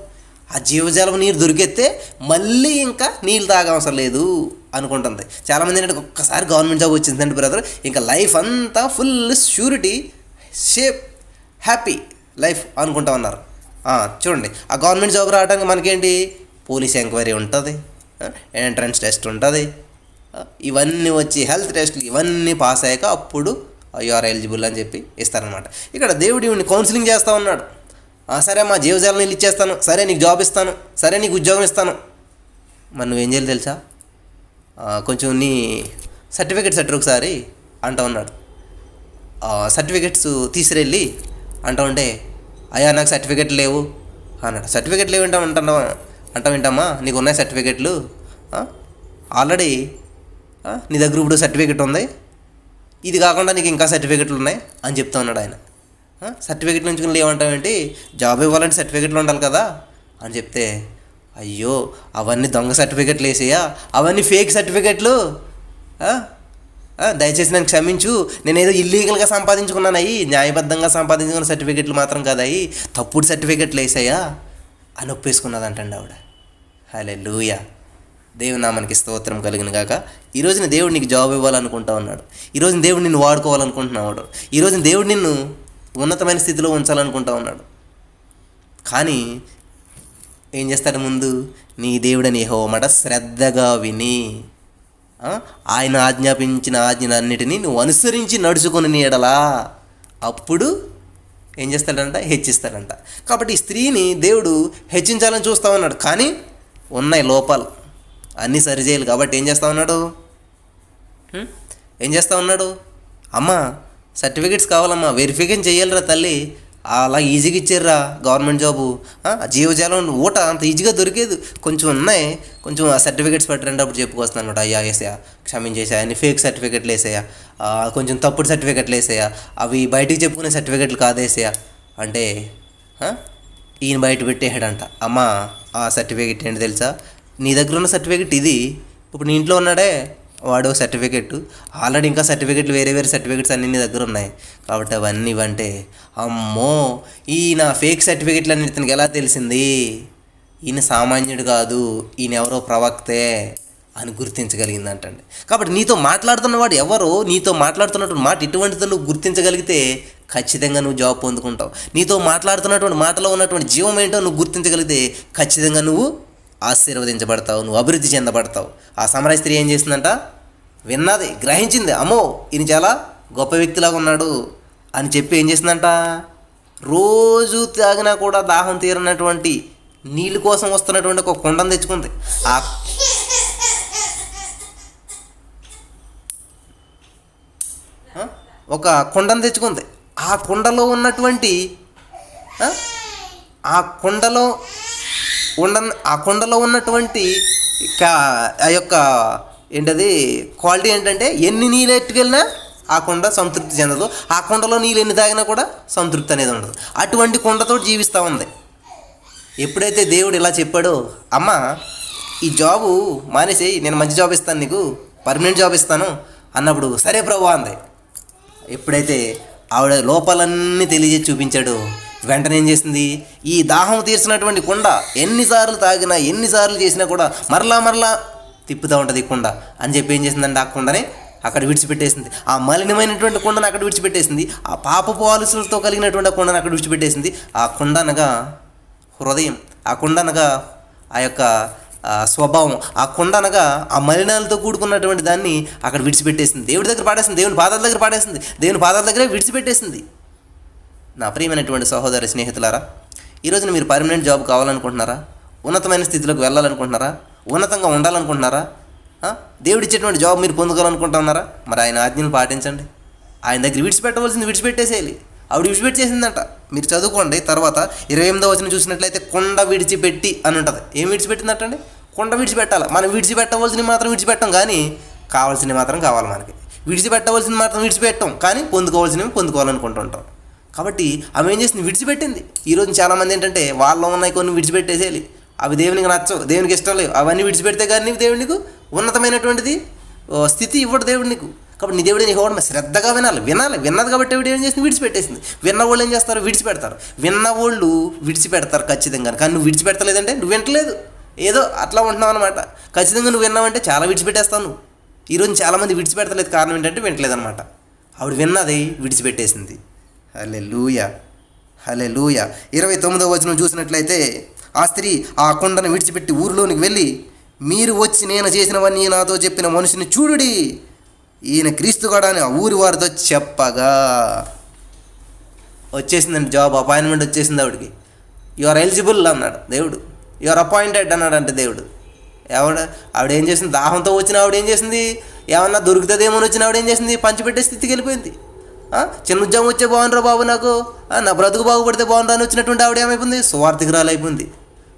ఆ జీవజాలం నీరు దొరికితే మళ్ళీ ఇంకా నీళ్ళు తాగవసరం లేదు అనుకుంటుంది. చాలామంది ఏంటంటే ఒక్కసారి గవర్నమెంట్ జాబ్ వచ్చిందంటే బ్రదర్ ఇంకా లైఫ్ అంతా full surety, safe, happy life అనుకుంటా ఉన్నారు. చూడండి, ఆ గవర్నమెంట్ జాబ్ రావడానికి మనకేంటి, పోలీస్ ఎంక్వైరీ ఉంటుంది, ఎంట్రన్స్ టెస్ట్ ఉంటుంది, ఇవన్నీ వచ్చి హెల్త్ టెస్ట్లు ఇవన్నీ పాస్ అయ్యాక అప్పుడు యూఆర్ ఎలిజిబుల్ అని చెప్పి ఇస్తారనమాట. ఇక్కడ దేవుడు ఇవన్నీ కౌన్సిలింగ్ చేస్తూ ఉన్నాడు. సరే మా జీవజాల నీళ్ళు ఇచ్చేస్తాను, సరే నీకు జాబ్ ఇస్తాను, సరే నీకు ఉద్యోగం ఇస్తాను. మరి నువ్వేం చేయాలి తెలుసా, కొంచెం నీ సర్టిఫికెట్స్ ఒకసారి అంటూ ఉన్నాడు. సర్టిఫికెట్స్ తీసుకెళ్ళి అంటూ ఉంటే, అయ్యా నాకు సర్టిఫికెట్లు లేవు అన్నాడు. సర్టిఫికెట్లు లేవు అంటాం వింటామా, నీకు ఉన్నాయి సర్టిఫికెట్లు, ఆల్రెడీ నీ దగ్గర ఇప్పుడు సర్టిఫికెట్ ఉంది, ఇది కాకుండా నీకు ఇంకా సర్టిఫికెట్లు ఉన్నాయి అని చెప్తా ఉన్నాడు ఆయన. సర్టిఫికెట్లు ఉంచుకుని లేవంటావేంటి, జాబ్ ఇవ్వాలంటే సర్టిఫికెట్లు ఉండాలి కదా అని చెప్తే, అయ్యో అవన్నీ దొంగ సర్టిఫికెట్లు వేసేయా, అవన్నీ ఫేక్ సర్టిఫికెట్లు, దయచేసి నన్ను క్షమించు, నేనేదో ఇల్లీగల్గా సంపాదించుకున్నాను, అయ్యి న్యాయబద్ధంగా సంపాదించుకున్న సర్టిఫికెట్లు మాత్రం కాదు, అయ్యి తప్పుడు సర్టిఫికెట్లు వేసాయా అని ఒప్పేసుకున్నదంటండి ఆవిడ. హల్లెలూయా, దేవుని నామానికి స్తోత్రం కలిగిన గాక. ఈరోజున దేవుడు నీకు జాబ్ ఇవ్వాలనుకుంటా ఉన్నాడు. ఈరోజున దేవుడు నిన్ను వాడుకోవాలనుకుంటున్నాడు. ఈరోజున దేవుడు నిన్ను ఉన్నతమైన స్థితిలో ఉంచాలనుకుంటా ఉన్నాడు. కానీ ఏం చేస్తాడు, ముందు నీ దేవుడని యెహోవా మాట శ్రద్ధగా విని ఆయన ఆజ్ఞాపించిన ఆజ్ఞలన్నిటినీ నువ్వు అనుసరించి నడుచుకొని ఎడలా అప్పుడు ఏం చేస్తాడంట, హెచ్చిస్తాడంట. కాబట్టి ఈ స్త్రీని దేవుడు హెచ్చించాలని చూస్తూ ఉన్నాడు. కానీ ఉన్నాయి లోపాలు, అన్నీ సరిచేయాలి. కాబట్టి ఏం చేస్తూ ఉన్నాడు, అమ్మ సర్టిఫికెట్స్ కావాలమ్మా, వెరిఫికేషన్ చేయాలిరా తల్లి, అలా ఈజీగా ఇచ్చారురా గవర్నమెంట్ జాబు, జీవజాలం ఊట అంత ఈజీగా దొరికేది, కొంచెం ఉన్నాయి, కొంచెం ఆ సర్టిఫికెట్స్ పెట్టరండి అప్పుడు చెప్పుకొస్తాను అనమాట. అయ్యా వేసాయా, క్షమించేసాయా, అన్ని ఫేక్ సర్టిఫికెట్లు వేసాయా, కొంచెం తప్పుడు సర్టిఫికెట్లు వేసాయా, అవి బయటికి చెప్పుకునే సర్టిఫికెట్లు కాదేసాయా అంటే ఈయన బయట పెట్టేసాడంట. అమ్మ ఆ సర్టిఫికెట్ ఏంటి తెలుసా, నీ దగ్గర ఉన్న సర్టిఫికెట్ ఇది, ఇప్పుడు నీ ఇంట్లో ఉన్నాడే వాడు సర్టిఫికెట్, ఆల్రెడీ ఇంకా సర్టిఫికెట్లు వేరే సర్టిఫికెట్స్ అన్నీ నీ దగ్గర ఉన్నాయి, కాబట్టి అవన్నీ ఇవంటే అమ్మో ఈయన ఫేక్ సర్టిఫికెట్లు అన్ని ఇతనికి ఎలా తెలిసింది, ఈయన సామాన్యుడు కాదు, ఈయన ఎవరో ప్రవక్తే అని గుర్తించగలిగిందంటండి. కాబట్టి నీతో మాట్లాడుతున్నవాడు ఎవరో, నీతో మాట్లాడుతున్నటువంటి మాట ఇటువంటిది నువ్వు గుర్తించగలిగితే ఖచ్చితంగా నువ్వు జాబ్ పొందుకుంటావు. నీతో మాట్లాడుతున్నటువంటి మాటలో ఉన్నటువంటి జీవం ఏంటో నువ్వు గుర్తించగలిగితే ఖచ్చితంగా నువ్వు ఆశీర్వదించబడతావు, నువ్వు అభివృద్ధి చెందబడతావు. ఆ సమరయ స్త్రీ ఏం చేసిందంట, విన్నది, గ్రహించింది, అమ్మో ఈయన చాలా గొప్ప వ్యక్తిలాగా ఉన్నాడు అని చెప్పి ఏం చేసిందంట, రోజు తాగినా కూడా దాహం తీరనటువంటి నీళ్ళ కోసం వస్తున్నటువంటి ఒక కుండను తెచ్చుకుంది. ఒక కుండను తెచ్చుకుంది. ఆ కుండలో ఉన్నటువంటి ఆ కుండలో ఉన్నటువంటి ఆ యొక్క ఏంటది క్వాలిటీ ఏంటంటే, ఎన్ని నీళ్ళు ఎట్టుకెళ్ళినా ఆ కుండ సంతృప్తి చెందదు, ఆ కుండలో నీళ్ళు ఎన్ని తాగినా కూడా సంతృప్తి అనేది ఉండదు. అటువంటి కుండతో జీవిస్తూ ఉంది. ఎప్పుడైతే దేవుడు ఇలా చెప్పాడో, అమ్మ ఈ జాబు మానేసేయి, నేను మంచి జాబ్ ఇస్తాను, నీకు పర్మనెంట్ జాబ్ ఇస్తాను అన్నప్పుడు సరే ప్రభువా అంది. ఎప్పుడైతే ఆవిడ లోపాలన్నీ తెలియజేసి చూపించాడు, వెంటనే ఏం చేసింది, ఈ దాహం తీర్చినటువంటి కుండ ఎన్నిసార్లు తాగినా ఎన్నిసార్లు చేసినా కూడా మరలా తిప్పుతూ ఉంటుంది ఈ కుండ అని చెప్పి ఏం చేసిందంటే ఆ కుండని అక్కడ విడిచిపెట్టేసింది. ఆ మలినమైనటువంటి కుండను అక్కడ విడిచిపెట్టేసింది. ఆ పాపపు ఆలోచనలతో కలిగినటువంటి కుండను అక్కడ విడిచిపెట్టేసింది. ఆ కుండ అనగా హృదయం, ఆ కుండ అనగా ఆ యొక్క స్వభావం, ఆ కుండ అనగా ఆ మలినాలతో కూడుకున్నటువంటి దాన్ని అక్కడ విడిచిపెట్టేసింది. దేవుడి దగ్గర పాడేసింది, దేవుని పాదాల దగ్గర పాడేసింది, దేవుని పాదాల దగ్గరే విడిచిపెట్టేసింది. నా ప్రియమైనటువంటి సహోదర స్నేహితులారా, ఈరోజున మీరు పర్మనెంట్ జాబ్ కావాలనుకుంటున్నారా? ఉన్నతమైన స్థితిలోకి వెళ్ళాలనుకుంటున్నారా? ఉన్నతంగా ఉండాలనుకుంటున్నారా? దేవుడిచ్చేటువంటి జాబ్ మీరు పొందుకోవాలనుకుంటున్నారా? మరి ఆయన ఆజ్ఞలు పాటించండి. ఆయన దగ్గర విడిచిపెట్టవలసింది విడిచిపెట్టేసేయాలి. ఆవిడ విడిచిపెట్టేసిందంట. మీరు చదువుకోండి. తర్వాత 28వ వచనం చూసినట్లయితే కొండ విడిచిపెట్టి అని ఉంటుంది. ఏం విడిచిపెట్టిందంటండి? కొండ విడిచిపెట్టాలి. మనం విడిచిపెట్టవలసినవి మాత్రం విడిచిపెట్టాం, కానీ కావాల్సినవి మాత్రం కావాలి మనకి. విడిచిపెట్టవలసింది మాత్రం విడిచిపెట్టాం, కానీ పొందుకోవాల్సినవి పొందుకోవాలనుకుంటుంటాం. కాబట్టి ఆమె ఏం చేసింది? విడిచిపెట్టింది. ఈరోజు చాలామంది ఏంటంటే వాళ్ళలో ఉన్నాయి కొన్ని విడిచిపెట్టేసేయాలి, అవి దేవునికి నచ్చవు, దేవునికి ఇష్టం లేవు, అవన్నీ విడిచిపెడితే కానీ దేవుడికి ఉన్నతమైనటువంటిది స్థితి ఇవ్వడు దేవుడు నీకు. కాబట్టి నీ దేవుడు నీకు ఇవ్వడం శ్రద్ధగా విన్నది కాబట్టి దేవుడు ఏం చేసింది? విడిచిపెట్టేసింది. విన్నవాళ్ళు ఏం చేస్తారు? విడిచిపెడతారు. విన్నవాళ్ళు విడిచిపెడతారు ఖచ్చితంగా. కానీ నువ్వు విడిచిపెడతలేదంటే నువ్వు వింటలేదు, ఏదో అట్లా ఉంటున్నావు అనమాట. ఖచ్చితంగా నువ్వు విన్నావంటే చాలా విడిచిపెట్టేస్తావు నువ్వు. ఈరోజు చాలామంది విడిచిపెడతలేదు, కారణం ఏంటంటే వింటలేదన్నమాట. ఆవిడ విన్నది విడిచిపెట్టేసింది. హల్లెలూయా, హల్లెలూయా. 29వ వచనం చూసినట్లయితే ఆ స్త్రీ ఆ కొండను విడిచిపెట్టి ఊరిలోనికి వెళ్ళి, మీరు వచ్చి నేను చేసినవన్నీ నాతో చెప్పిన మనిషిని చూడుడి, ఈయన క్రీస్తుగాడు అని ఆ ఊరి వారితో చెప్పగా వచ్చేసిందండి జాబ్, అపాయింట్మెంట్ వచ్చేసింది ఆవిడకి. యు ఆర్ ఎలిజిబుల్ అన్నాడు దేవుడు, యు ఆర్ అపాయింటెడ్ అన్నాడు అంటే దేవుడు. ఆవిడ ఏం చేసింది? దాహంతో వచ్చిన ఆవిడ ఏం చేసింది? ఏమన్నా దొరుకుతుందేమో అని వచ్చిన ఆవిడ ఏం చేసింది? పంచిపెట్టే స్థితికి వెళ్ళిపోయింది. చిన్న ఉద్యోగం వచ్చే బాగుండ్రా బాబు, నాకు నా బ్రతుకు బాగుపడితే బాగుండ్రా అని వచ్చినటువంటి ఆవిడ ఏమైపోయింది? సువార్థికురాలు అయిపోయింది.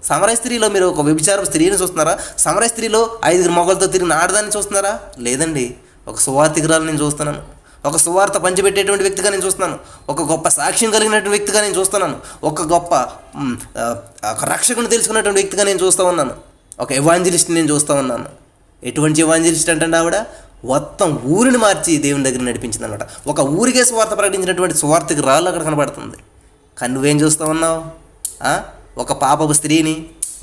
సమరయ స్త్రీలో మీరు ఒక వ్యభిచారపు స్త్రీని చూస్తున్నారా? సమరయ స్త్రీలో 5 మొగలతో తిరిగిన ఆడదాన్ని చూస్తున్నారా? లేదండి, ఒక సువార్థికురాలు నేను చూస్తున్నాను. ఒక సువార్త పంచిపెట్టేటువంటి వ్యక్తిగా నేను చూస్తున్నాను. ఒక గొప్ప సాక్ష్యం కలిగినటువంటి వ్యక్తిగా నేను చూస్తున్నాను. ఒక గొప్ప రక్షకుని తెలుసుకున్నటువంటి వ్యక్తిగా నేను చూస్తూ ఉన్నాను. ఒక ఎవాంజలిస్ట్ నేను చూస్తూ ఉన్నాను. ఎటువంటి ఎవాంజలిస్ట్ అంటే ఆవిడ మొత్తం ఊరిని మార్చి దేవుని దగ్గర నడిపించింది అనమాట. ఒక ఊరికే సువార్త ప్రకటించినటువంటి సువార్తకి రాళ్ళు అక్కడ కనబడుతుంది. కానీ నువ్వేం చూస్తూ ఉన్నావు? ఒక పాపపు స్త్రీని,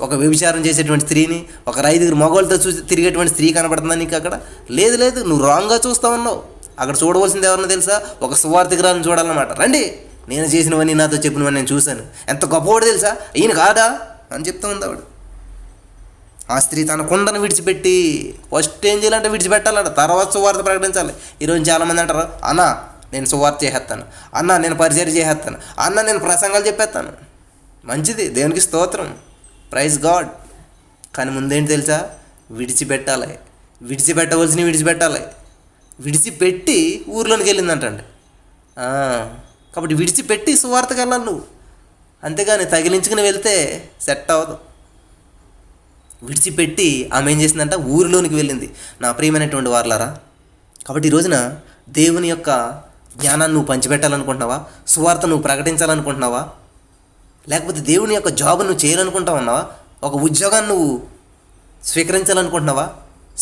ఒక వ్యభిచారం చేసేటువంటి స్త్రీని, ఒక 5 మగవాళ్ళతో చూసి తిరిగేటువంటి స్త్రీ కనబడుతుందా నీకు అక్కడ? లేదు, నువ్వు రాంగ్గా చూస్తూ ఉన్నావు. అక్కడ చూడవలసింది ఎవరన్నా తెలుసా? ఒక సువార్థికురాలను చూడాలన్నమాట. రండి, నేను చేసినవన్నీ నాతో చెప్పినవన్నీ నేను చూశాను, ఎంత గొప్పవాడు తెలుసా, ఈయన కాదా అని చెప్తూ ఉంది ఆవిడ. ఆ స్త్రీ తన కుండను విడిచిపెట్టి ఫస్ట్ ఏం చేయాలంటే విడిచిపెట్టాలంట, తర్వాత సువార్త ప్రకటించాలి. ఈరోజు చాలామంది అంటారు, అన్న నేను సువార్త చేసేస్తాను, అన్న నేను పరిచర్య చేసేస్తాను, అన్న నేను ప్రసంగాలు చెప్పేస్తాను. మంచిది, దేవునికి స్తోత్రం, ప్రైజ్ గాడ్. కానీ ముందేంటి తెలుసా? విడిచిపెట్టాలి. విడిచిపెట్టవలసినవి విడిచిపెట్టాలి. విడిచిపెట్టి ఊర్లోనికి వెళ్ళిందంటండి. కాబట్టి విడిచిపెట్టి సువార్తకి వెళ్ళాలి నువ్వు, అంతేగాని తగిలించుకుని వెళ్తే సెట్ అవ్వదు. విడిచిపెట్టి ఆమె ఏం చేసిందంట? ఊరిలోనికి వెళ్ళింది. నా ప్రియమైనటువంటి వారలారా, కాబట్టి ఈ రోజున దేవుని యొక్క జ్ఞానాన్ని నువ్వు పంచిపెట్టాలనుకుంటున్నావా? సువార్త నువ్వు ప్రకటించాలనుకుంటున్నావా? లేకపోతే దేవుని యొక్క జాబ్ నువ్వు చేయాలనుకుంటావన్నావా? ఒక ఉద్యోగాన్ని నువ్వు స్వీకరించాలనుకుంటున్నావా?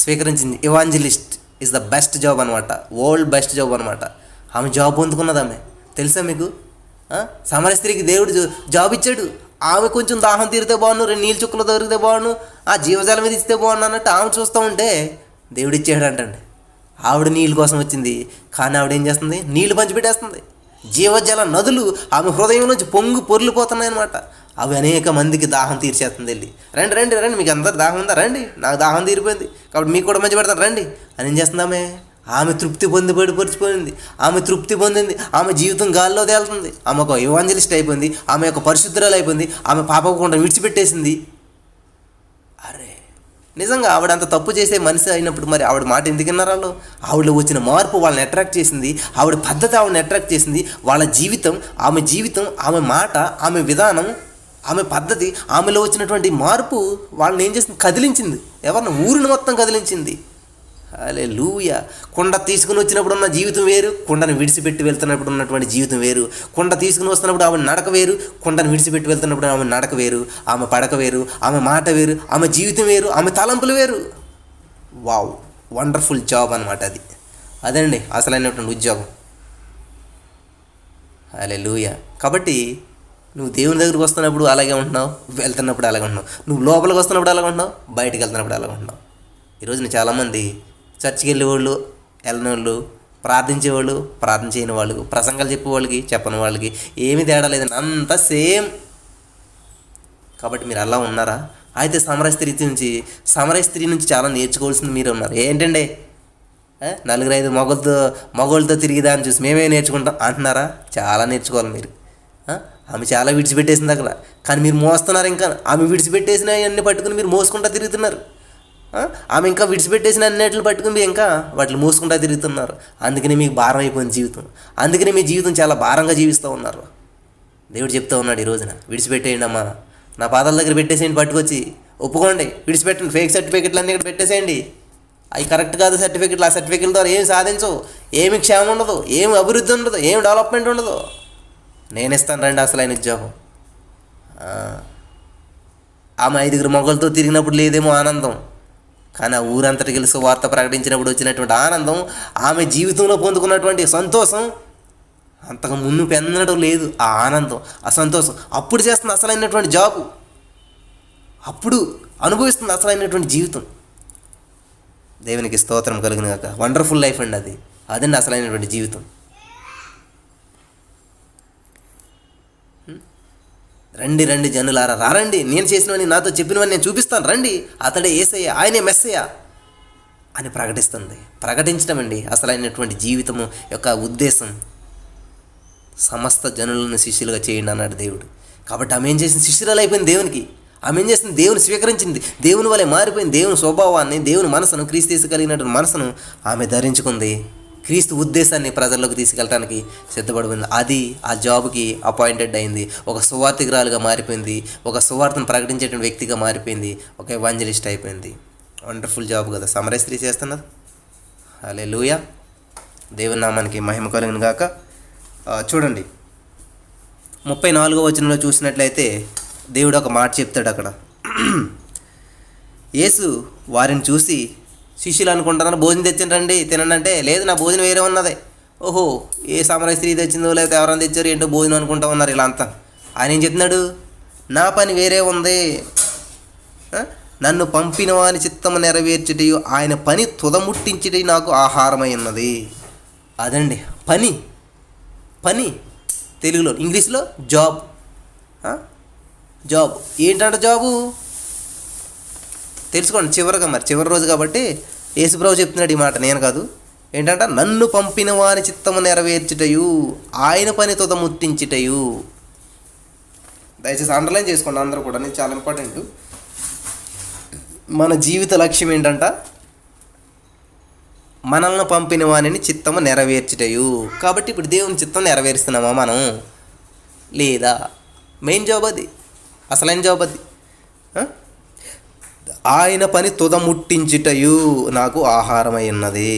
స్వీకరించింది. Evangelist is the best job అనమాట, వరల్డ్ బెస్ట్ జాబ్ అనమాట. ఆమె జాబ్ పొందుకున్నది. ఆమె తెలుసా మీకు? సమరయ స్త్రీకి దేవుడు జాబ్ ఇచ్చాడు. ఆమె కొంచెం దాహం తీరితే బాగుండు, 2 నీళ్ళు చుక్కలు దొరికితే బాగుండు, ఆ జీవజాలం మీద ఇస్తే బాగుండు అన్నట్టు ఆమె చూస్తూ ఉంటే దేవుడు ఇచ్చాడు అంటండి. ఆవిడ నీళ్ళ కోసం వచ్చింది, కానీ ఆవిడ ఏం చేస్తుంది? నీళ్లు పంచిపెట్టేస్తుంది. జీవజల నదులు ఆమె హృదయం నుంచి పొర్లిపోతున్నాయి అనమాట. అవి అనేక మందికి దాహం తీర్చేస్తుంది. వెళ్ళి రండి రండి రండి, మీకు అందరు దాహం ఉందా? రండి, నాకు దాహం తీరిపోయింది కాబట్టి మీకు కూడా మంచి పెడతాను రండి అని ఏం చేస్తుంది? ఆమె తృప్తి పొందిపోయింది. ఆమె తృప్తి పొందింది. ఆమె జీవితం గాల్లో తేలుతుంది. ఆమె ఒక ఎవాంజలిస్ట్ అయిపోయింది. ఆమె ఒక పరిశుద్ధురాలు అయిపోయింది. ఆమె పాపకుండా విడిచిపెట్టేసింది. అరే, నిజంగా ఆవిడ అంత తప్పు చేసే మనిషి అయినప్పుడు మరి ఆవిడ మాట ఎందుకు విన్నారు వాళ్ళు? ఆవిడలో వచ్చిన మార్పు వాళ్ళని అట్రాక్ట్ చేసింది. ఆవిడ పద్ధతి ఆవిడని అట్రాక్ట్ చేసింది. వాళ్ళ జీవితం, ఆమె మాట, ఆమె విధానం, ఆమె పద్ధతి, ఆమెలో వచ్చినటువంటి మార్పు వాళ్ళని ఏం చేసింది? కదిలించింది. ఎవరిని? ఊరిని మొత్తం కదిలించింది. హల్లెలూయా. కొండ తీసుకుని వచ్చినప్పుడు ఉన్న జీవితం వేరు, కొండను విడిచిపెట్టి వెళ్తున్నప్పుడు ఉన్నటువంటి జీవితం వేరు. కొండ తీసుకుని వస్తున్నప్పుడు ఆమె నడక వేరు, కొండను విడిచిపెట్టి వెళ్తున్నప్పుడు ఆమె నడక వేరు, ఆమె పడక వేరు, ఆమె మాట వేరు, ఆమె జీవితం వేరు, ఆమె తలంపులు వేరు. వావ్, వండర్ఫుల్ జాబ్ అనమాట అది. అదండి అసలైనటువంటి ఉద్యోగం. హల్లెలూయా. కాబట్టి నువ్వు దేవుని దగ్గరికి వస్తున్నప్పుడు అలాగే ఉంటున్నావు, వెళ్తున్నప్పుడు అలాగే ఉంటున్నావు. నువ్వు లోపలికి వస్తున్నప్పుడు అలాగే ఉంటున్నావు, బయటికి వెళ్తున్నప్పుడు అలాగే ఉంటున్నావు. ఈరోజు చాలామంది చర్చికి వెళ్ళేవాళ్ళు, వెళ్ళని వాళ్ళు, ప్రార్థించేవాళ్ళు, ప్రార్థన చేయని వాళ్ళు, ప్రసంగాలు చెప్పేవాళ్ళకి, చెప్పని వాళ్ళకి ఏమీ తేడా లేదండి, అంతా సేమ్. కాబట్టి మీరు అలా ఉన్నారా? అయితే సమరయ స్త్రీ నుంచి చాలా నేర్చుకోవాల్సింది మీరు ఉన్నారు. ఏంటండి, నలుగురు ఐదు మగోళ్ళతో తిరిగిదాన్ని చూసి మేమే నేర్చుకుంటాం అంటున్నారా? చాలా నేర్చుకోవాలి మీరు. ఆమె చాలా విడిచిపెట్టేసింది అక్కడ, కానీ మీరు మోస్తున్నారు. ఇంకా ఆమె విడిచిపెట్టేసిన అన్ని పట్టుకుని మీరు మోసుకుంటా తిరుగుతున్నారు. ఆమె ఇంకా విడిచిపెట్టేసిన అన్నిటిని పట్టుకుని మీరు ఇంకా వాటిని మోసుకుంటా తిరుగుతున్నారు. అందుకని మీకు భారం అయిపోయింది జీవితం. అందుకని మీ జీవితం చాలా భారంగా జీవిస్తూ ఉన్నారు. దేవుడు చెప్తూ ఉన్నాడు ఈ రోజున, విడిచిపెట్టేయండి అమ్మా, నా పాదాల దగ్గర పెట్టేసేయండి, పట్టుకొచ్చి ఒప్పుకోండి, విడిచిపెట్టండి. ఫేక్ సర్టిఫికెట్లు అన్నీ ఇక్కడ పెట్టేసేయండి. అవి కరెక్ట్ కాదు సర్టిఫికెట్లు. ఆ సర్టిఫికెట్ల ద్వారా ఏమి సాధించవు, ఏమి క్షేమం ఉండదు, ఏమి అభివృద్ధి ఉండదు, ఏమి డెవలప్మెంట్ ఉండదు. నేను ఇస్తాను రండి అసలైన ఉద్యోగం. ఆమె 5 మగలతో తిరిగినప్పుడు లేదేమో ఆనందం, కానీ ఆ ఊరంతటికి వెళ్ళి సువార్త ప్రకటించినప్పుడు వచ్చినటువంటి ఆనందం, ఆమె జీవితంలో పొందుకున్నటువంటి సంతోషం అంతకు ముందు పెందడం లేదు. ఆ ఆనందం, ఆ సంతోషం అప్పుడు చేస్తుంది అసలైనటువంటి జాబు, అప్పుడు అనుభవిస్తుంది అసలైనటువంటి జీవితం. దేవునికి స్తోత్రం కలిగిన కాక. వండర్ఫుల్ లైఫ్ అండి అది. అదండి అసలైనటువంటి జీవితం. రండి రండి జనులారా, రారండి, నేను చేసినవని నాతో చెప్పినవని నేను చూపిస్తాను, రండి, అతడే యేసయ్య, ఆయనే మెస్సయ్య అని ప్రకటించడం అండి అసలైనటువంటి జీవితము యొక్క ఉద్దేశం. సమస్త జనులను శిష్యులుగా చేయండి అన్నాడు దేవుడు. కాబట్టి ఆమె ఏం చేసింది? శిష్యురాలు అయిపోయింది దేవునికి. ఆమె ఏం చేసింది? దేవుని స్వీకరించింది, దేవుని వలె మారిపోయింది. దేవుని స్వభావాన్ని, దేవుని మనసును, క్రీస్తు యేసు కలిగినటువంటి మనసును ఆమె ధరించుకుంది. క్రీస్తు ఉద్దేశాన్ని ప్రజల్లోకి తీసుకెళ్ళడానికి సిద్ధపడింది. అది ఆ జాబ్కి అపాయింటెడ్ అయింది. ఒక సువార్థికురాలుగా మారిపోయింది, ఒక సువార్తను ప్రకటించేటువంటి వ్యక్తిగా మారిపోయింది, ఒక ఎవాంజలిస్ట్ అయిపోయింది. వండర్ఫుల్ జాబ్ కదా సమరయ స్త్రీ చేస్తున్నది. హల్లెలూయా. దేవుని నామానికి మహిమ కలుగును గాక. చూడండి 34వ వచనంలో చూసినట్లయితే దేవుడు ఒక మాట చెప్తాడు అక్కడ. యేసు వారిని చూసి, శిష్యులు అనుకుంటున్నారు భోజనం తెచ్చిండ్రండి తినండి అంటే, లేదు నా భోజనం వేరే ఉన్నది. ఓహో, ఏ సమరయ స్త్రీ తెచ్చిందో లేకపోతే ఎవరైనా తెచ్చారు ఏంటో భోజనం అనుకుంటా ఉన్నారు ఇలా అంతా. ఆయన ఏం చెప్తున్నాడు? నా పని వేరే ఉంది, నన్ను పంపిన వాని చిత్తము నెరవేర్చుటయు ఆయన పని తుదముట్టించుటయు నాకు ఆహారమై ఉన్నది. అదండి పని. తెలుగులో, ఇంగ్లీష్లో జాబ్. జాబ్ ఏంటంట? జాబు తెలుసుకోండి చివరి రోజు కాబట్టి యేసుప్రభు చెప్తున్నాడు ఈ మాట, నేను కాదు. ఏంటంట? నన్ను పంపిన వాని చిత్తము నెరవేర్చుటయు ఆయన పని తుదముట్టించుటయు. దయచేసి అండర్లైన్ చేసుకోండి అందరూ కూడా, నేను చాలా ఇంపార్టెంట్. మన జీవిత లక్ష్యం ఏంటంట? మనల్ని పంపిన వానిని చిత్తము నెరవేర్చుటయు. కాబట్టి ఇప్పుడు దేవుని చిత్తం నెరవేరుస్తున్నామా మనం? లేదా? మెయిన్ జాబ్ అది, అసలైన జాబ్ అది. ఆయన పని తుదముట్టించుటయు నాకు ఆహారమై ఉన్నది.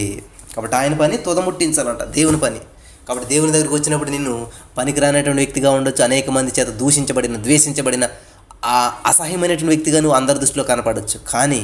కాబట్టి ఆయన పని తుదముట్టించాలంట, దేవుని పని. కాబట్టి దేవుని దగ్గరికి వచ్చినప్పుడు నిన్ను పనికిరానటువంటి వ్యక్తిగా ఉండొచ్చు, అనేక మంది చేత దూషించబడిన, ద్వేషించబడిన, అసహ్యమైనటువంటి వ్యక్తిగా నువ్వు అందరి దృష్టిలో కనపడవచ్చు. కానీ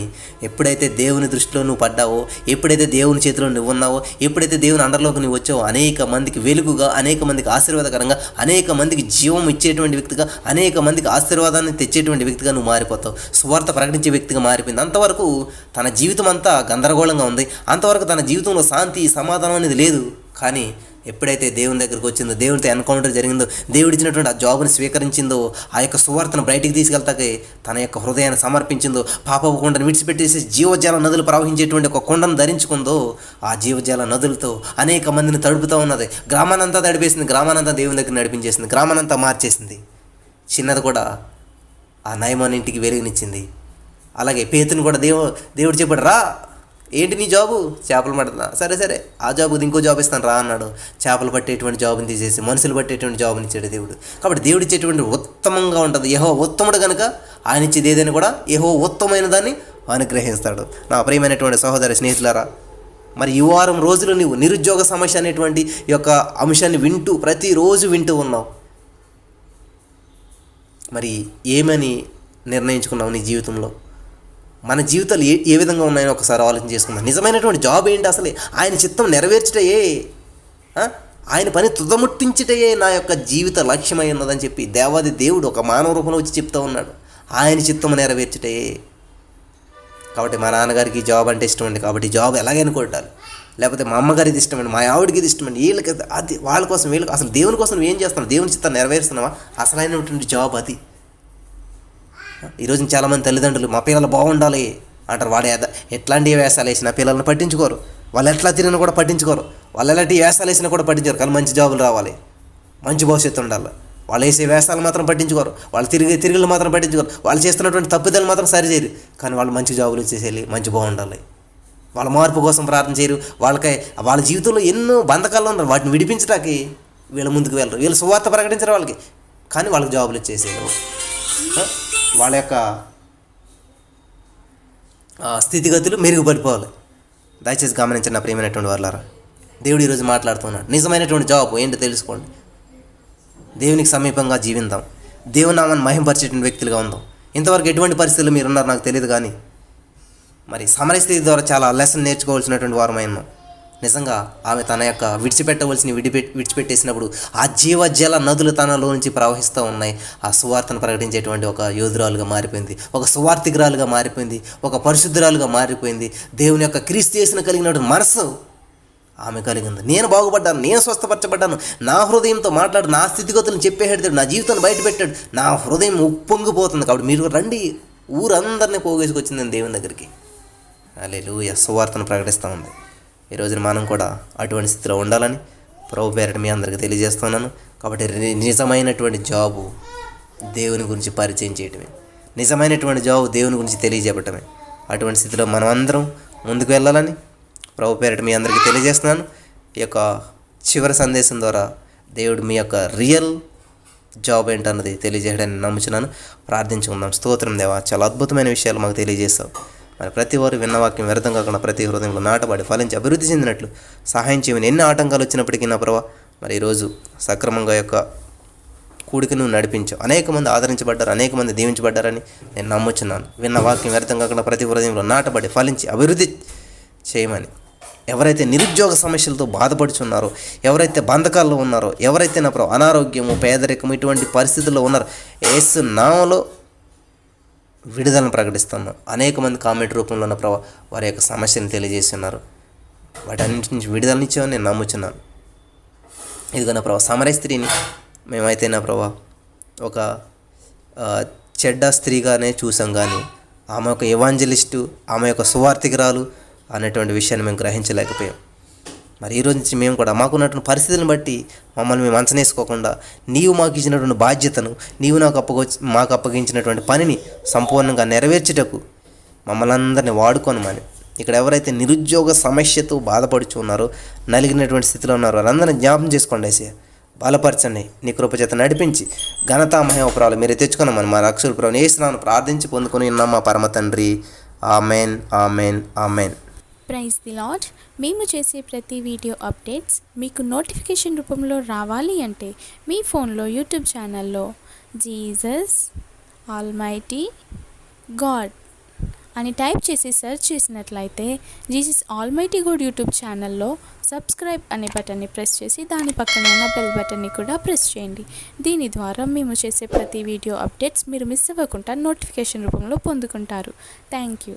ఎప్పుడైతే దేవుని దృష్టిలో నువ్వు పడ్డావో, ఎప్పుడైతే దేవుని చేతిలో నువ్వు ఉన్నావో, ఎప్పుడైతే దేవుని అండర్లోకి నువ్వు వచ్చావో, అనేక మందికి వెలుగుగా, అనేక మందికి ఆశీర్వాదకరంగా, అనేక మందికి జీవం ఇచ్చేటువంటి వ్యక్తిగా, అనేక మందికి ఆశీర్వాదాన్ని తెచ్చేటువంటి వ్యక్తిగా నువ్వు మారిపోతావు. సువార్త ప్రకటించే వ్యక్తిగా మారిపోయింది. అంతవరకు తన జీవితం అంతా గందరగోళంగా ఉంది, అంతవరకు తన జీవితంలో శాంతి సమాధానం అనేది లేదు. కానీ ఎప్పుడైతే దేవుని దగ్గరికి వచ్చిందో, దేవునితో ఎన్కౌంటర్ జరిగిందో, దేవుడిచ్చినటువంటి ఆ జాబ్ని స్వీకరించిందో, ఆ యొక్క సువార్తను బయటికి తీసుకెళ్తాకే తన యొక్క హృదయాన్ని సమర్పించిందో, పాపపు కుండను విడిచిపెట్టేసి జీవజాల నదులు ప్రవహించేటువంటి ఒక కుండను ధరించుకుందో, ఆ జీవజాల నదులతో అనేక మందిని తడుపుతూ ఉన్నది. గ్రామానంతా తడిపేసింది, గ్రామానంతా దేవుని దగ్గర నడిపించేసింది, గ్రామానంతా మార్చేసింది. చిన్నది కూడా ఆ నయమాన్ ఇంటికి వెలుగునిచ్చింది. అలాగే పేతుని కూడా దేవుడు చెప్పాడు, రా, ఏంటి నీ జాబు? చేపలు పడుతున్నా. సరే ఆ జాబు ఇంకో జాబ్ ఇస్తాను రా అన్నాడు. చేపలు పట్టేటువంటి జాబుని తీసేసి మనుషులు పట్టేటువంటి జాబుని ఇచ్చాడు దేవుడు. కాబట్టి దేవుడు ఇచ్చేటువంటి ఉత్తమంగా ఉంటుంది. యెహోవా ఉత్తముడు కనుక ఆయన ఇచ్చేది ఏదైనా కూడా యెహోవా ఉత్తమమైన దాన్ని అనుగ్రహిస్తాడు. నా ప్రియమైనటువంటి సహోదరి స్నేహితులారా, మరి ఈ వారం రోజులు నువ్వు నిరుద్యోగ సమస్య అనేటువంటి ఈ యొక్క అంశాన్ని ప్రతిరోజు వింటూ ఉన్నావు. మరి ఏమని నిర్ణయించుకున్నావు నీ జీవితంలో? మన జీవితాలు ఏ విధంగా ఉన్నాయని ఒకసారి ఆలోచన చేసుకుందాం. నిజమైనటువంటి జాబ్ ఏంటి? అసలే ఆయన చిత్తం నెరవేర్చుటయే, ఆయన పని తుదముట్టించుటయే నా యొక్క జీవిత లక్ష్యమై ఉన్నదని చెప్పి దేవాది దేవుడు ఒక మానవ రూపంలో వచ్చి చెప్తూ ఉన్నాడు. ఆయన చిత్తం నెరవేర్చుటయే. కాబట్టి మా నాన్నగారికి జాబ్ అంటే ఇష్టమండి, కాబట్టి జాబ్ ఎలాగైనా కొట్టాలి. లేకపోతే మా అమ్మగారికి ఇష్టమండి, మా ఆవిడకి ఇది ఇష్టమండి, వీళ్ళకి అది, వాళ్ళ కోసం వీళ్ళకి. అసలు దేవుని కోసం నువ్వు ఏం చేస్తున్నావు? దేవుని చిత్తాన్ని నెరవేరుస్తున్నావా? అసలైనటువంటి జాబ్ అది. ఈరోజు చాలామంది తల్లిదండ్రులు మా పిల్లలు బాగుండాలి అంటారు. వాడు ఎట్లాంటి వేషాలు వేసినా పిల్లల్ని పట్టించుకోరు. వాళ్ళు ఎట్లా తిరిగినా కూడా పట్టించుకోరు. వాళ్ళు ఎలాంటి వేషాలు వేసినా కూడా పట్టించుకోరు. కానీ మంచి జాబులు రావాలి, మంచి భవిష్యత్తు ఉండాలి. వాళ్ళు వేసే వేషాలు మాత్రం పట్టించుకోరు. వాళ్ళు తిరుగులు మాత్రం పట్టించుకోరు. వాళ్ళు చేస్తున్నటువంటి తప్పిదాలు మాత్రం సరిచేయరు. కానీ వాళ్ళు మంచి జాబులు వచ్చేసేయాలి, మంచి బాగుండాలి. వాళ్ళ మార్పు కోసం ప్రార్థన చేయరు. వాళ్ళ జీవితంలో ఎన్నో బంధకాల్లో ఉన్నారు. వాటిని విడిపించడానికి వీళ్ళ ముందుకు వెళ్ళరు. వీళ్ళు సువార్త ప్రకటించరు వాళ్ళకి, కానీ వాళ్ళకి జాబులు వచ్చేసేయారు. వాళ్ళ యొక్క స్థితిగతులు మెరుగుపడిపోవాలి. దయచేసి గమనించండి నా ప్రియమైనటువంటి వాళ్ళారా. దేవుడు ఈరోజు మాట్లాడుతున్నాడు. నిజమైనటువంటి జాబ్ ఏంటో తెలుసుకోండి. దేవునికి సమీపంగా జీవిద్దాం. దేవుని నామాన్ని మహింపరిచేటువంటి వ్యక్తులుగా ఉందాం. ఇంతవరకు ఎటువంటి పరిస్థితులు మీరు ఉన్నారు నాకు తెలియదు, కానీ మరి సమరయ స్థితి ద్వారా చాలా లెసన్ నేర్చుకోవాల్సినటువంటి వారమై ఉన్నాం. నిజంగా ఆమె తన యొక్క విడిచిపెట్టేసినప్పుడు ఆ జీవజల నదులు తనలో నుంచి ప్రవహిస్తూ ఉన్నాయి. ఆ సువార్తను ప్రకటించేటువంటి ఒక యోధురాలుగా మారిపోయింది, ఒక సువార్థికురాలుగా మారిపోయింది, ఒక పరిశుద్ధురాలుగా మారిపోయింది. దేవుని యొక్క క్రీస్తు యేసును కలిగినటువంటి మనసు ఆమె కలిగింది. నేను బాగుపడ్డాను, నేను స్వస్థపరచబడ్డాను, నా హృదయంతో మాట్లాడు, నా స్థితిగతులను చెప్పేసాడు, నా జీవితాన్ని బయటపెట్టాడు, నా హృదయం ఉప్పొంగిపోతుంది. కాబట్టి మీరు రండి, ఊరందరినీ పోగేసుకొచ్చింది దేవుని దగ్గరికి. హల్లెలూయా. సువార్తను ప్రకటిస్తూ ఉంది. ఈ రోజున మనం కూడా అటువంటి స్థితిలో ఉండాలని ప్రభు పేరిట మీ అందరికీ తెలియజేస్తున్నాను. కాబట్టి నిజమైనటువంటి జాబు దేవుని గురించి పరిచయం చేయటమే, నిజమైనటువంటి జాబు దేవుని గురించి తెలియజెప్పటమే. అటువంటి స్థితిలో మనం అందరం ముందుకు వెళ్ళాలని ప్రభు పేరిట మీ అందరికీ తెలియజేస్తున్నాను. ఈ యొక్క చివరి సందేశం ద్వారా దేవుడు మీ యొక్క రియల్ జాబ్ ఏంటన్నది తెలియజేయడాన్ని నమ్ముచున్నాను. ప్రార్థించుకుందాం. స్తోత్రం దేవా, చాలా అద్భుతమైన విషయాలు మాకు తెలియజేస్తావు. మరి ప్రతి వారు విన్న వాక్యం వ్యర్థం కాకుండా ప్రతి హృదయంలో నాటబడి ఫలించి అభివృద్ధి చెందినట్లు సహాయం చేయమని. ఎన్ని ఆటంకాలు వచ్చినప్పటికీ నా ప్రభావ మరి ఈరోజు సక్రమంగా యొక్క కూడికను నడిపించావు. అనేక మంది ఆదరించబడ్డారు, అనేక మంది దీవించబడ్డారని నేను నమ్ముచున్నాను. విన్న వాక్యం వ్యర్థం కాకుండా ప్రతి హృదయంలో నాటబడి ఫలించి అభివృద్ధి చేయమని. ఎవరైతే నిరుద్యోగ సమస్యలతో బాధపడుచున్నారో, ఎవరైతే బంధకాల్లో ఉన్నారో, ఎవరైతే నా ప్రభావ అనారోగ్యము, పేదరికము ఇటువంటి పరిస్థితుల్లో ఉన్నారో, యేసు నామములో విడుదలను ప్రకటిస్తున్నాను. అనేక మంది కామెంట్ రూపంలో ఉన్న ప్రభావ వారి యొక్క సమస్యను తెలియజేస్తున్నారు. వాటన్నింటి నుంచి విడుదలనిచ్చామని నేను నమ్ముచున్నాను. ఇదిగో నా ప్రభావ సమరయ స్త్రీని మేమైతే నా ప్రభావ ఒక చెడ్డ స్త్రీగానే చూసాం, కానీ ఆమె ఒక ఎవాంజలిస్టు, ఆమె యొక్క సువార్థికురాలు అనేటువంటి విషయాన్ని మేము గ్రహించలేకపోయాం. మరి ఈరోజు నుంచి మేము కూడా మాకున్నటువంటి పరిస్థితులను బట్టి మమ్మల్ని మేము అంచనేసుకోకుండా నీవు మాకు ఇచ్చినటువంటి బాధ్యతను, నీవు మాకు అప్పగించినటువంటి పనిని సంపూర్ణంగా నెరవేర్చుటకు మమ్మల్ని అందరినీ వాడుకోనమని. ఇక్కడ ఎవరైతే నిరుద్యోగ సమస్యతో బాధపడుచు ఉన్నారో, నలిగినటువంటి స్థితిలో ఉన్నారో వారందరినీ జ్ఞాపం చేసుకోండి. ఏసయ్య బలపరచండి, నీ కృపచేత నడిపించి ఘనతా మహిమపురాలు మీరే తెచ్చుకున్నామని మా రక్షకుల ప్రభువుని యేసునామమున ప్రార్థించి పొందుకొని ఉన్నాం మా పరమ తండ్రి. Amen, amen, amen. Praise the Lord. మేము చేసే ప్రతి వీడియో అప్డేట్స్ మీకు నోటిఫికేషన్ రూపంలో రావాలి అంటే మీ ఫోన్లో యూట్యూబ్ ఛానల్లో జీసస్ ఆల్మైటీ గాడ్ అని టైప్ చేసి సెర్చ్ చేసినట్లయితే జీసస్ ఆల్మైటీ గాడ్ యూట్యూబ్ ఛానల్లో సబ్స్క్రైబ్ అనే బటన్ని ప్రెస్ చేసి దాని పక్కన ఉన్న బెల్ బటన్ని కూడా ప్రెస్ చేయండి. దీని ద్వారా మేము చేసే ప్రతి వీడియో అప్డేట్స్ మీరు మిస్ అవ్వకుండా నోటిఫికేషన్ రూపంలో పొందుకుంటారు. Thank you.